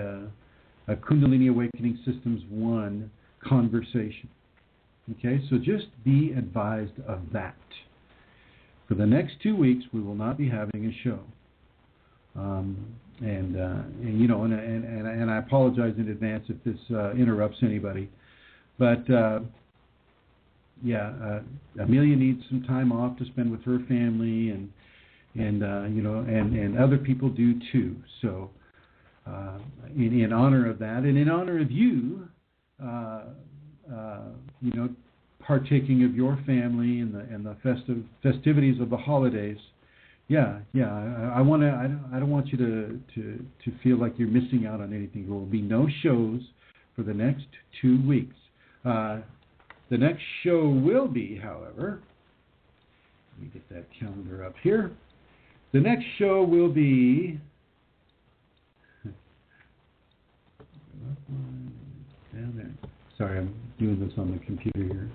a Kundalini Awakening Systems 1 conversation. Okay, so just be advised of that. For the next 2 weeks, we will not be having a show. And I apologize in advance if this interrupts anybody. But Amelia needs some time off to spend with her family, and other people do too. So, in honor of that, and in honor of you, partaking of your family and the festivities of the holidays. I don't want you to feel like you're missing out on anything. There will be no shows for the next 2 weeks. The next show will be, however, let me get that calendar up here. The next show will be down there. Sorry, I'm doing this on the computer here.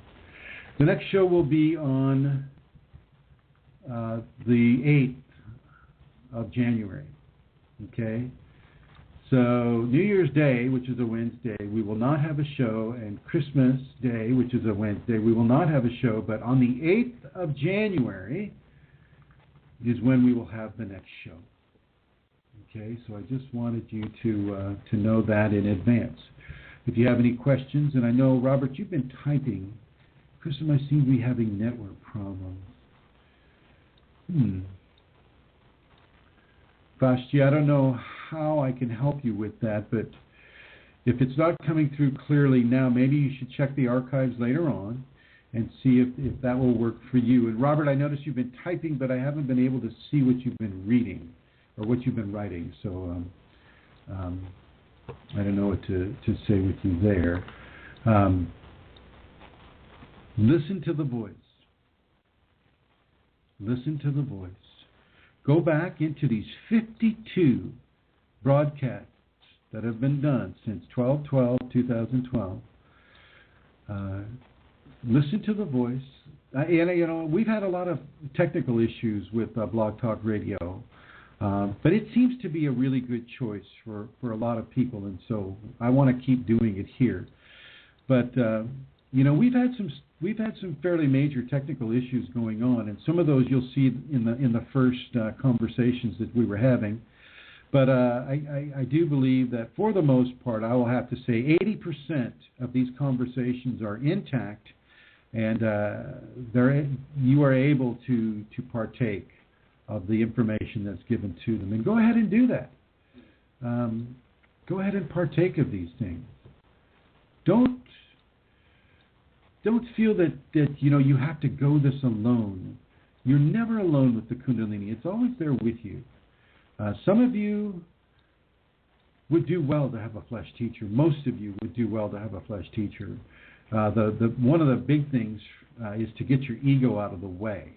The next show will be on the 8th of January. Okay? So New Year's Day, which is a Wednesday, we will not have a show, and Christmas Day, which is a Wednesday, we will not have a show, but on the 8th of January is when we will have the next show. Okay? So I just wanted you to know that in advance. If you have any questions, and I know, Robert, you've been typing. Chrism, I seem to be having network problems. Vashti, I don't know how I can help you with that, but if it's not coming through clearly now, maybe you should check the archives later on and see if that will work for you. And Robert, I noticed you've been typing, but I haven't been able to see what you've been reading or what you've been writing. So I don't know what to say with you there. Listen to the voice. Listen to the voice. Go back into these 52 broadcasts that have been done since 12/12/2012. Listen to the voice. We've had a lot of technical issues with BlogTalk Radio, but it seems to be a really good choice for a lot of people, and so I want to keep doing it here. But we've had some fairly major technical issues going on, and some of those you'll see in the first conversations that we were having. But I do believe that for the most part, I will have to say 80% of these conversations are intact, and you are able to partake of the information that's given to them. And go ahead and do that. Go ahead and partake of these things. Don't feel that you have to go this alone. You're never alone with the Kundalini. It's always there with you. Some of you would do well to have a flesh teacher. Most of you would do well to have a flesh teacher. One of the big things is to get your ego out of the way.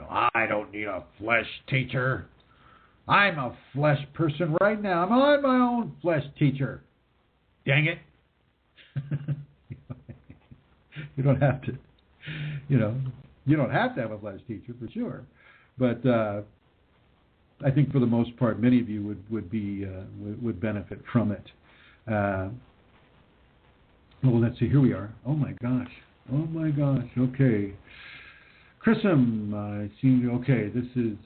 I don't need a flesh teacher. I'm a flesh person right now. I'm my own flesh teacher. Dang it. You don't have to, you don't have to have a flesh teacher for sure. But I think for the most part, many of you would benefit from it. Well, let's see. Here we are. Oh my gosh. Okay. Chrism, I see. Okay, this is.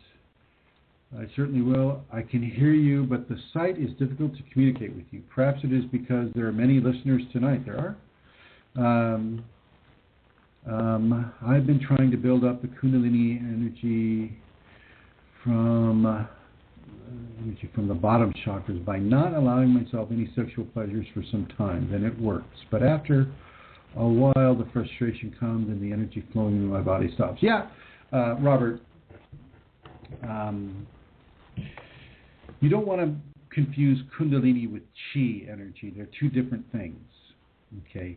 I certainly will. I can hear you, but the site is difficult to communicate with you. Perhaps it is because there are many listeners tonight. There are. I've been trying to build up the Kundalini energy from energy from the bottom chakras by not allowing myself any sexual pleasures for some time. Then it works. But after a while, the frustration comes and the energy flowing in my body stops. Yeah, Robert, you don't want to confuse Kundalini with Chi energy. They're two different things. Okay,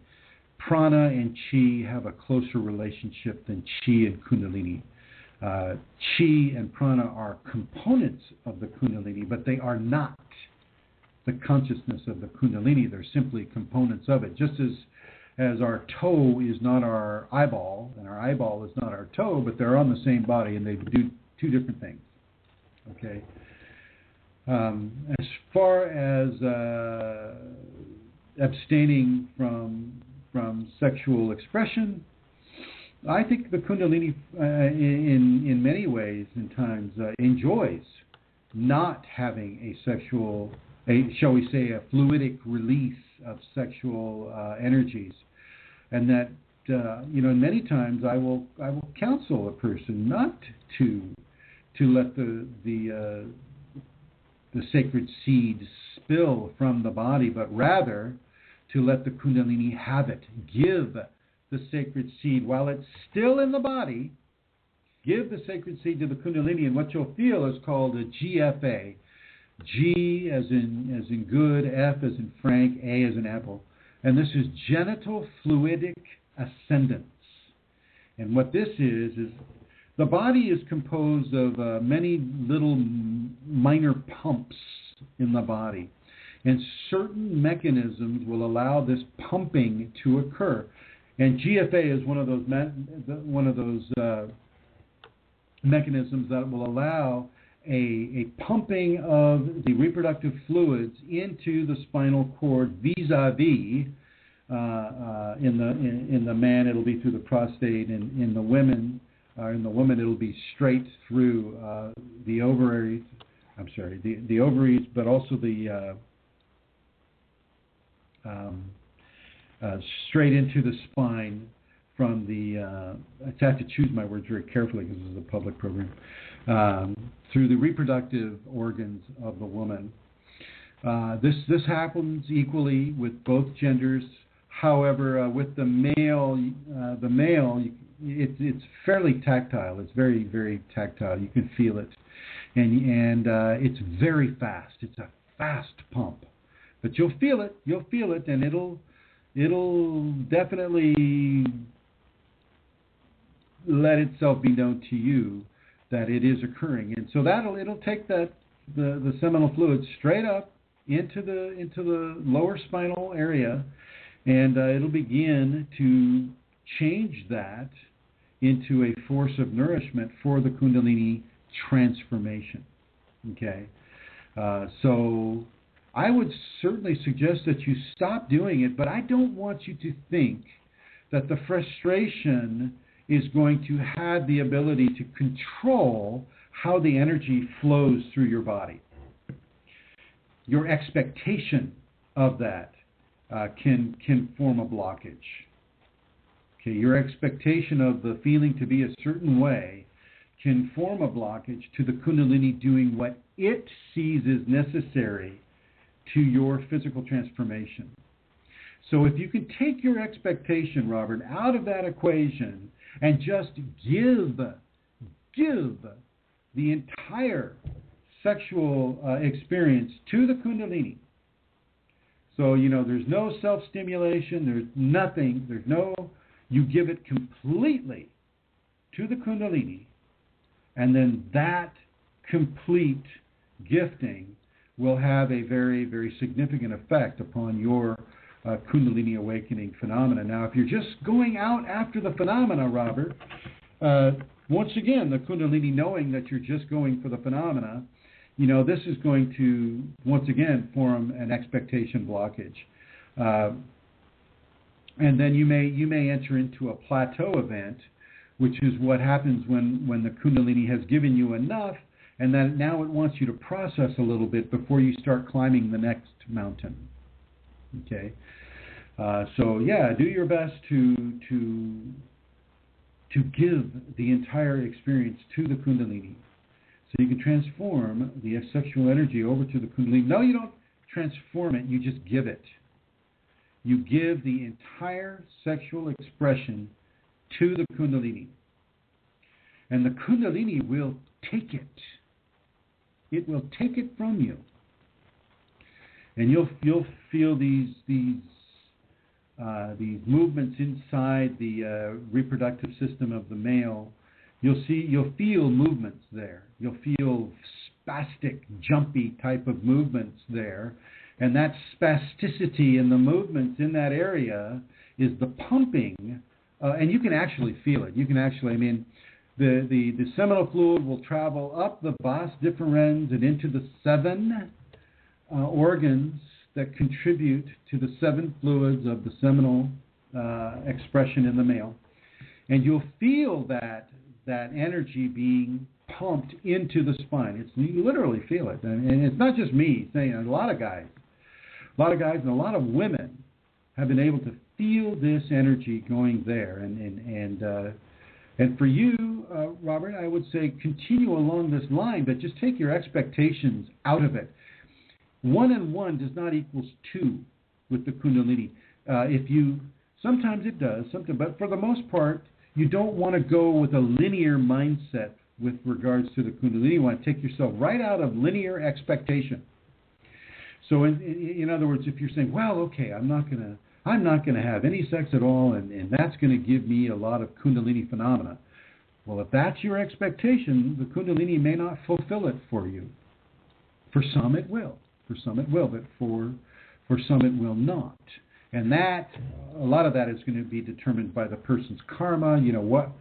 Prana and Chi have a closer relationship than Chi and Kundalini. Chi and Prana are components of the Kundalini, but they are not the consciousness of the Kundalini. They're simply components of it. Just as our toe is not our eyeball, and our eyeball is not our toe, but they're on the same body, and they do two different things. Okay. As far as abstaining from sexual expression, I think the Kundalini, in many ways and times, enjoys not having a sexual, shall we say, a fluidic release of sexual energies, and that many times I will counsel a person not to let the sacred seed spill from the body, but rather to let the Kundalini have it. Give the sacred seed while it's still in the body. Give the sacred seed to the Kundalini, and what you'll feel is called a GFA. G as in good, F as in Frank, A as in apple. And this is genital fluidic ascendance. And what this is the body is composed of many little minor pumps in the body. And certain mechanisms will allow this pumping to occur. And GFA is one of those mechanisms that will allow a pumping of the reproductive fluids into the spinal cord vis-a-vis. In the man, it'll be through the prostate, and in the woman, it'll be straight through the ovaries. The ovaries, but also the straight into the spine from the. I have to choose my words very carefully because this is a public program. Through the reproductive organs of the woman. This happens equally with both genders. However, with the male, it's fairly tactile. It's very, very tactile. You can feel it, and it's very fast. It's a fast pump, but you'll feel it. You'll feel it, and it'll definitely let itself be known to you that it is occurring, and so it'll take the seminal fluid straight up into the lower spinal area, and it'll begin to change that into a force of nourishment for the Kundalini transformation. Okay, so I would certainly suggest that you stop doing it, but I don't want you to think that the frustration is going to have the ability to control how the energy flows through your body. Your expectation of that can form a blockage. Okay, your expectation of the feeling to be a certain way can form a blockage to the Kundalini doing what it sees is necessary to your physical transformation. So if you can take your expectation, Robert, out of that equation and just give the entire sexual experience to the Kundalini. So, there's no self-stimulation, there's nothing, you give it completely to the Kundalini, and then that complete gifting will have a very, very significant effect upon your Kundalini awakening phenomena. Now, if you're just going out after the phenomena, Robert, once again, the Kundalini knowing that you're just going for the phenomena, this is going to, once again, form an expectation blockage. And then you may enter into a plateau event, which is what happens when the Kundalini has given you enough, and then now it wants you to process a little bit before you start climbing the next mountain. Okay, so yeah, do your best to give the entire experience to the Kundalini, So you can transform the sexual energy over to the Kundalini. No, you don't transform it, you just give it. You give the entire sexual expression to the Kundalini. And the Kundalini will take it. It will take it from you. And you'll feel these movements inside the reproductive system of the male. You'll feel movements there. You'll feel spastic, jumpy type of movements there. And that spasticity in the movements in that area is the pumping, and you can actually feel it. You can actually, the seminal fluid will travel up the vas deferens and into the 7 organs that contribute to the 7 fluids of the seminal expression in the male. And you'll feel that energy being pumped into the spine. You literally feel it. And it's not just me saying it. A lot of guys and a lot of women have been able to feel this energy going there. And for you, Robert, I would say continue along this line, but just take your expectations out of it. 1 and 1 does not equal 2 with the Kundalini. Sometimes it does, but for the most part, you don't want to go with a linear mindset with regards to the Kundalini. You want to take yourself right out of linear expectation. So in other words, if you're saying, well, okay, I'm not gonna have any sex at all, and that's going to give me a lot of Kundalini phenomena. Well, if that's your expectation, the Kundalini may not fulfill it for you. For some it will. But for some it will not. And a lot of that is going to be determined by the person's karma,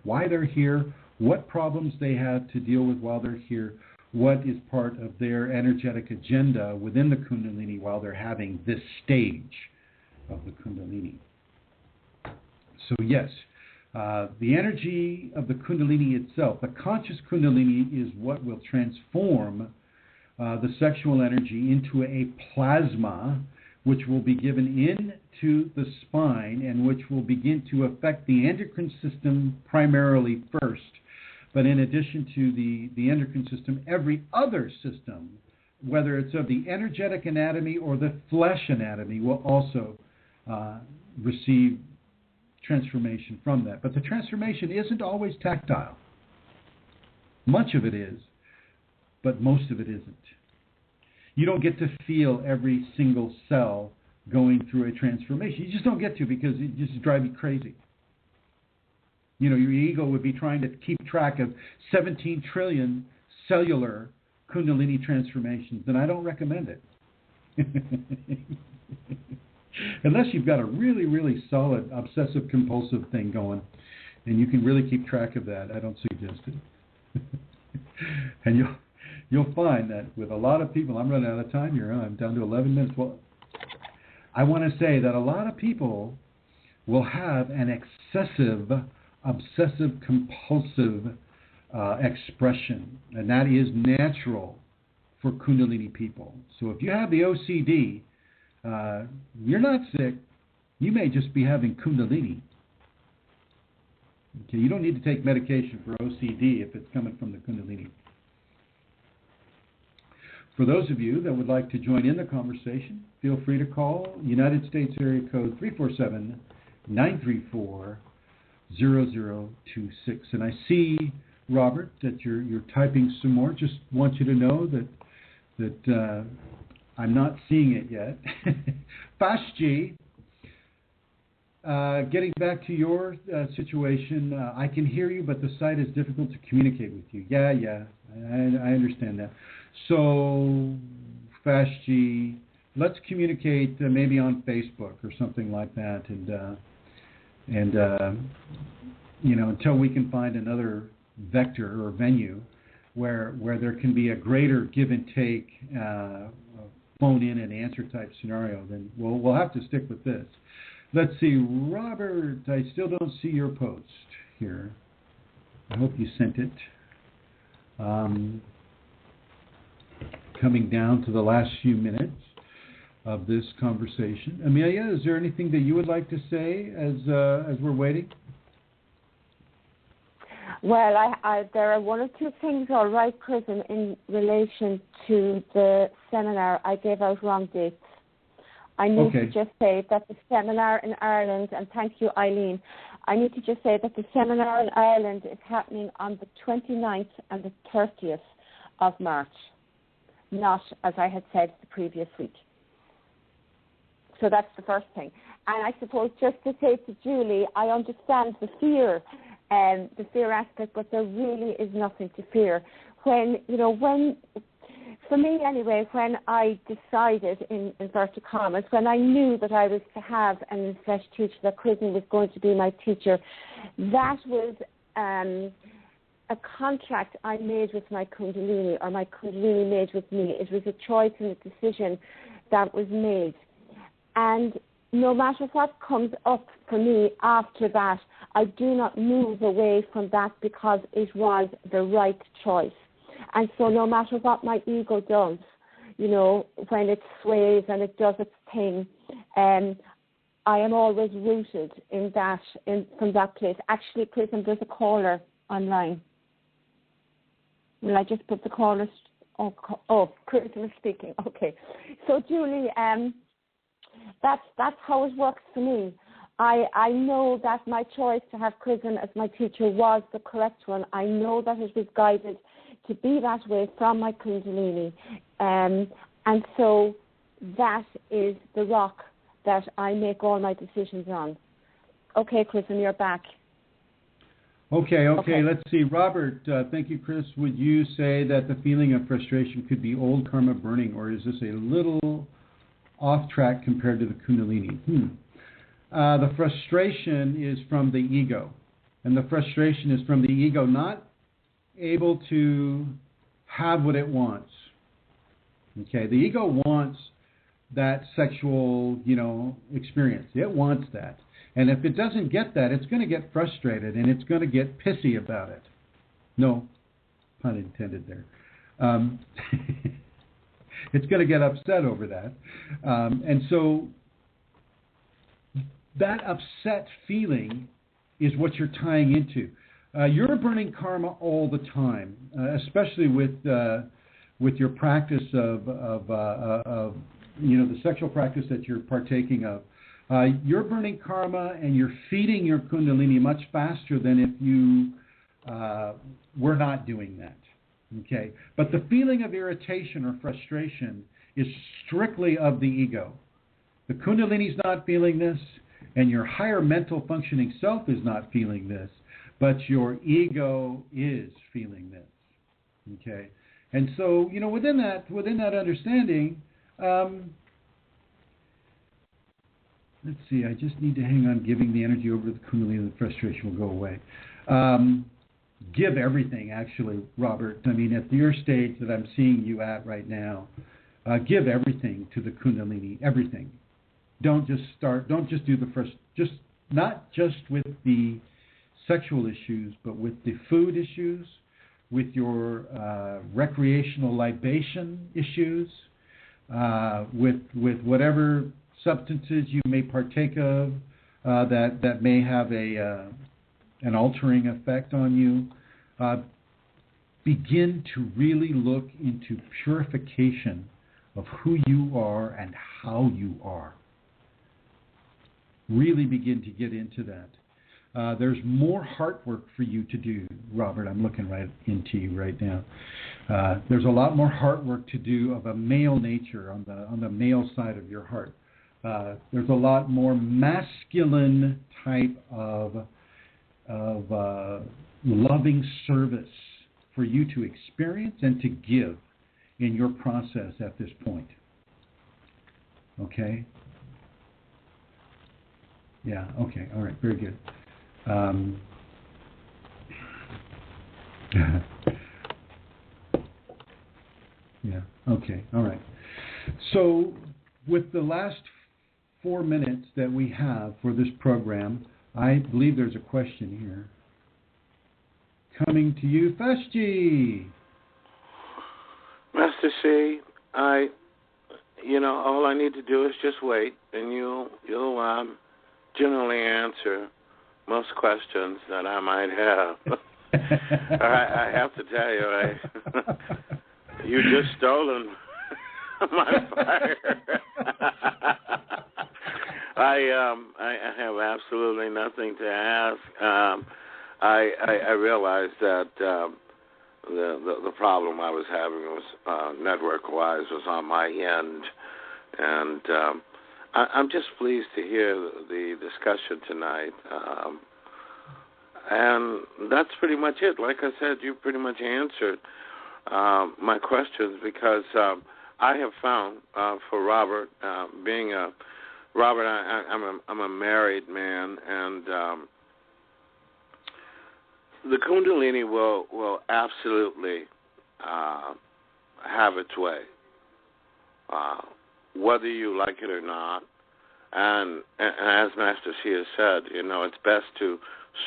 why they're here, what problems they have to deal with while they're here, what is part of their energetic agenda within the Kundalini while they're having this stage of the Kundalini. So yes, the energy of the Kundalini itself, the conscious Kundalini, is what will transform the sexual energy into a plasma, which will be given into the spine and which will begin to affect the endocrine system primarily first. But in addition to the endocrine system, every other system, whether it's of the energetic anatomy or the flesh anatomy, will also receive transformation from that. But the transformation isn't always tactile. Much of it is, but most of it isn't. You don't get to feel every single cell going through a transformation. You just don't get to, because it just drives you crazy. Your ego would be trying to keep track of 17 trillion cellular Kundalini transformations, and I don't recommend it. Unless you've got a really, really solid obsessive-compulsive thing going, and you can really keep track of that, I don't suggest it. And you'll find that with a lot of people, I'm running out of time here, I'm down to 11 minutes. Well, I want to say that a lot of people will have an excessive obsessive-compulsive expression, and that is natural for Kundalini people. So if you have the OCD, you're not sick. You may just be having Kundalini. Okay, you don't need to take medication for OCD if it's coming from the Kundalini. For those of you that would like to join in the conversation, feel free to call United States area code 347-934-0026. And I see, Robert, that you're typing some more. Just want you to know that I'm not seeing it yet. Fashji, getting back to your situation, I can hear you, but the site is difficult to communicate with you. Yeah, I understand that. So, Fashji, let's communicate maybe on Facebook or something like that, and until we can find another vector or venue where there can be a greater give and take, phone in and answer type scenario, then we'll have to stick with this. Let's see, Robert, I still don't see your post here. I hope you sent it. Coming down to the last few minutes of this conversation. Amelia, is there anything that you would like to say as we're waiting? Well, there are one or two things, all right, Chrism, in relation to the seminar. I gave out wrong dates. I need to just say that the seminar in Ireland, and thank you, Eileen, I need to just say that the seminar in Ireland is happening on the 29th and the 30th of March, not, as I had said, the previous week. So that's the first thing. And I suppose just to say to Julie, I understand the fear aspect, but there really is nothing to fear. For me anyway, when I decided, in inverted commas, when I knew that I was to have an in-flesh teacher, that Chrism was going to be my teacher, that was a contract I made with my Kundalini, or my Kundalini made with me. It was a choice and a decision that was made. And no matter what comes up for me after that, I do not move away from that because it was the right choice. And so no matter what my ego does, when it sways and it does its thing, I am always rooted in that, from that place. Actually, Chrism, there's a caller online. Will I just put the caller? Chrism is speaking. Okay. So, Julie, that's how it works for me. I know that my choice to have Chrism as my teacher was the correct one. I know that it was guided to be that way from my Kundalini. And so that is the rock that I make all my decisions on. Okay, Chrism, you're back. Okay. Let's see. Robert, thank you, Chris. Would you say that the feeling of frustration could be old karma burning, or is this a little off track compared to the Kunalini? The frustration is from the ego. And the frustration is from the ego not able to have what it wants. Okay, the ego wants that sexual, experience. It wants that. And if it doesn't get that, it's going to get frustrated and it's going to get pissy about it. No pun intended there. It's going to get upset over that. And so that upset feeling is what you're tying into. You're burning karma all the time, especially with your practice of the sexual practice that you're partaking of. You're burning karma and you're feeding your Kundalini much faster than if you were not doing that. Okay, but the feeling of irritation or frustration is strictly of the ego. The Kundalini's not feeling this, and your higher mental functioning self is not feeling this, but your ego is feeling this. Okay, and so within that understanding, let's see. I just need to hang on, giving the energy over to the Kundalini, and the frustration will go away. Give everything, actually, Robert. I mean, at your stage that I'm seeing you at right now, give everything to the Kundalini, everything. Don't just do the first, not just with the sexual issues, but with the food issues, with your recreational libation issues, with whatever substances you may partake of that may have an altering effect on you. Begin to really look into purification of who you are and how you are. Really begin to get into that. There's more heart work for you to do, Robert. I'm looking right into you right now. There's a lot more heart work to do of a male nature on the male side of your heart. There's a lot more masculine type of loving service for you to experience and to give in your process at this point. Okay? Yeah, okay, all right, very good. Yeah, okay, all right. So with the last 4 minutes that we have for this program, I believe there's a question here. Coming to you, Feshji. Master C, all I need to do is just wait, and you'll generally answer most questions that I might have. I have to tell you, you just stolen my fire. I have absolutely nothing to ask. I realized that the problem I was having was network-wise was on my end, and I'm just pleased to hear the discussion tonight. And that's pretty much it. Like I said, you pretty much answered my questions, because I have found for Robert, being a Robert, I'm a married man, and the Kundalini will absolutely have its way, whether you like it or not. And as Master C has said, it's best to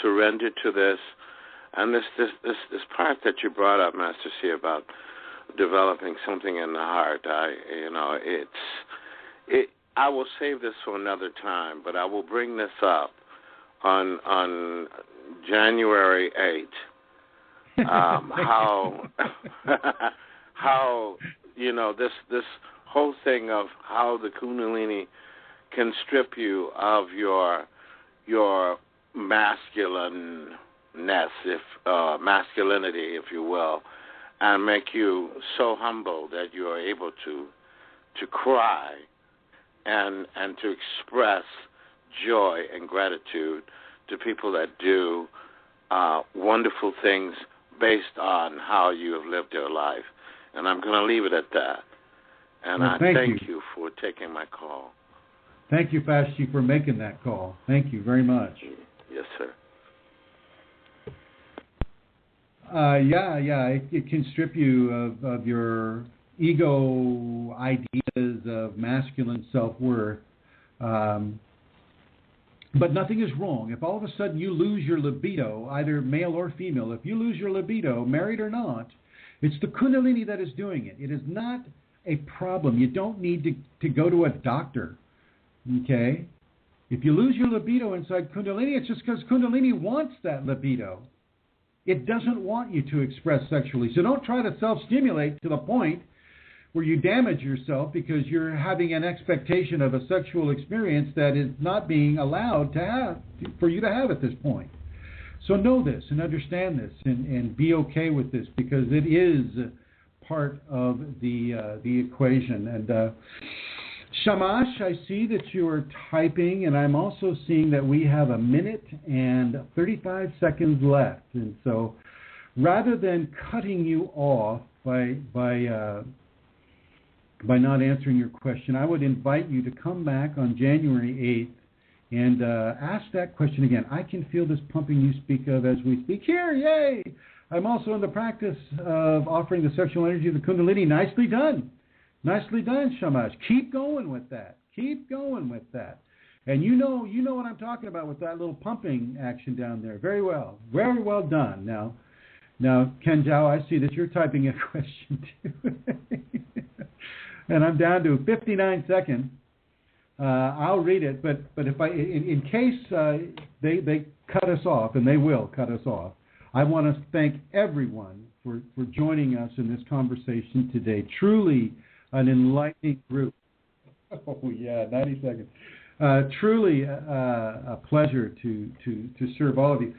surrender to this. And this part that you brought up, Master C, about developing something in the heart, I will save this for another time, but I will bring this up on January 8th. How this whole thing of how the Kundalini can strip you of your masculineness, masculinity, if you will, and make you so humble that you are able to cry and to express joy and gratitude to people that do wonderful things based on how you have lived your life. And I'm going to leave it at that. And I thank you for taking my call. Thank you, Fashi, for making that call. Thank you very much. Yes, sir. It can strip you of your ego ideas of masculine self-worth. But nothing is wrong. If all of a sudden you lose your libido, either male or female, if you lose your libido, married or not, it's the Kundalini that is doing it. It is not a problem. You don't need to go to a doctor. Okay? If you lose your libido inside Kundalini, it's just because Kundalini wants that libido. It doesn't want you to express sexually. So don't try to self-stimulate to the point where you damage yourself because you're having an expectation of a sexual experience that is not being allowed to have, for you to have at this point. So know this and understand this and be okay with this, because it is part of the equation. And Shamash, I see that you are typing, and I'm also seeing that we have 1 minute and 35 seconds left. And so rather than cutting you off by not answering your question, I would invite you to come back on January 8th and ask that question again. I can feel this pumping you speak of as we speak here. Yay! I'm also in the practice of offering the sexual energy of the Kundalini. Nicely done. Nicely done, Shamash. Keep going with that. Keep going with that. And you know what I'm talking about with that little pumping action down there. Very well. Very well done. Now, Ken Zhao, I see that you're typing a question too. And I'm down to 59 seconds. I'll read it, but if in case they cut us off, and they will cut us off, I want to thank everyone for joining us in this conversation today. Truly an enlightening group. Oh yeah, 90 seconds. Truly a pleasure to serve all of you.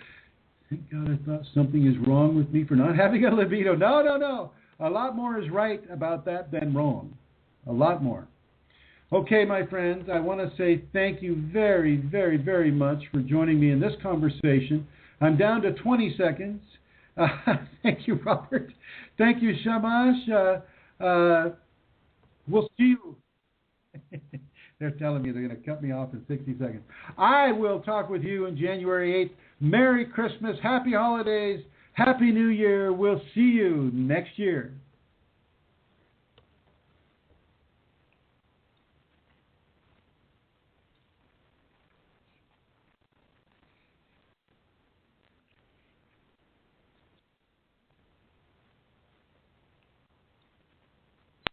Thank God, I thought something is wrong with me for not having a libido. No. A lot more is right about that than wrong. A lot more. Okay, my friends, I want to say thank you very, very, very much for joining me in this conversation. I'm down to 20 seconds. Thank you, Robert. Thank you, Shamash. We'll see you. They're telling me they're going to cut me off in 60 seconds. I will talk with you on January 8th. Merry Christmas. Happy holidays. Happy New Year. We'll see you next year.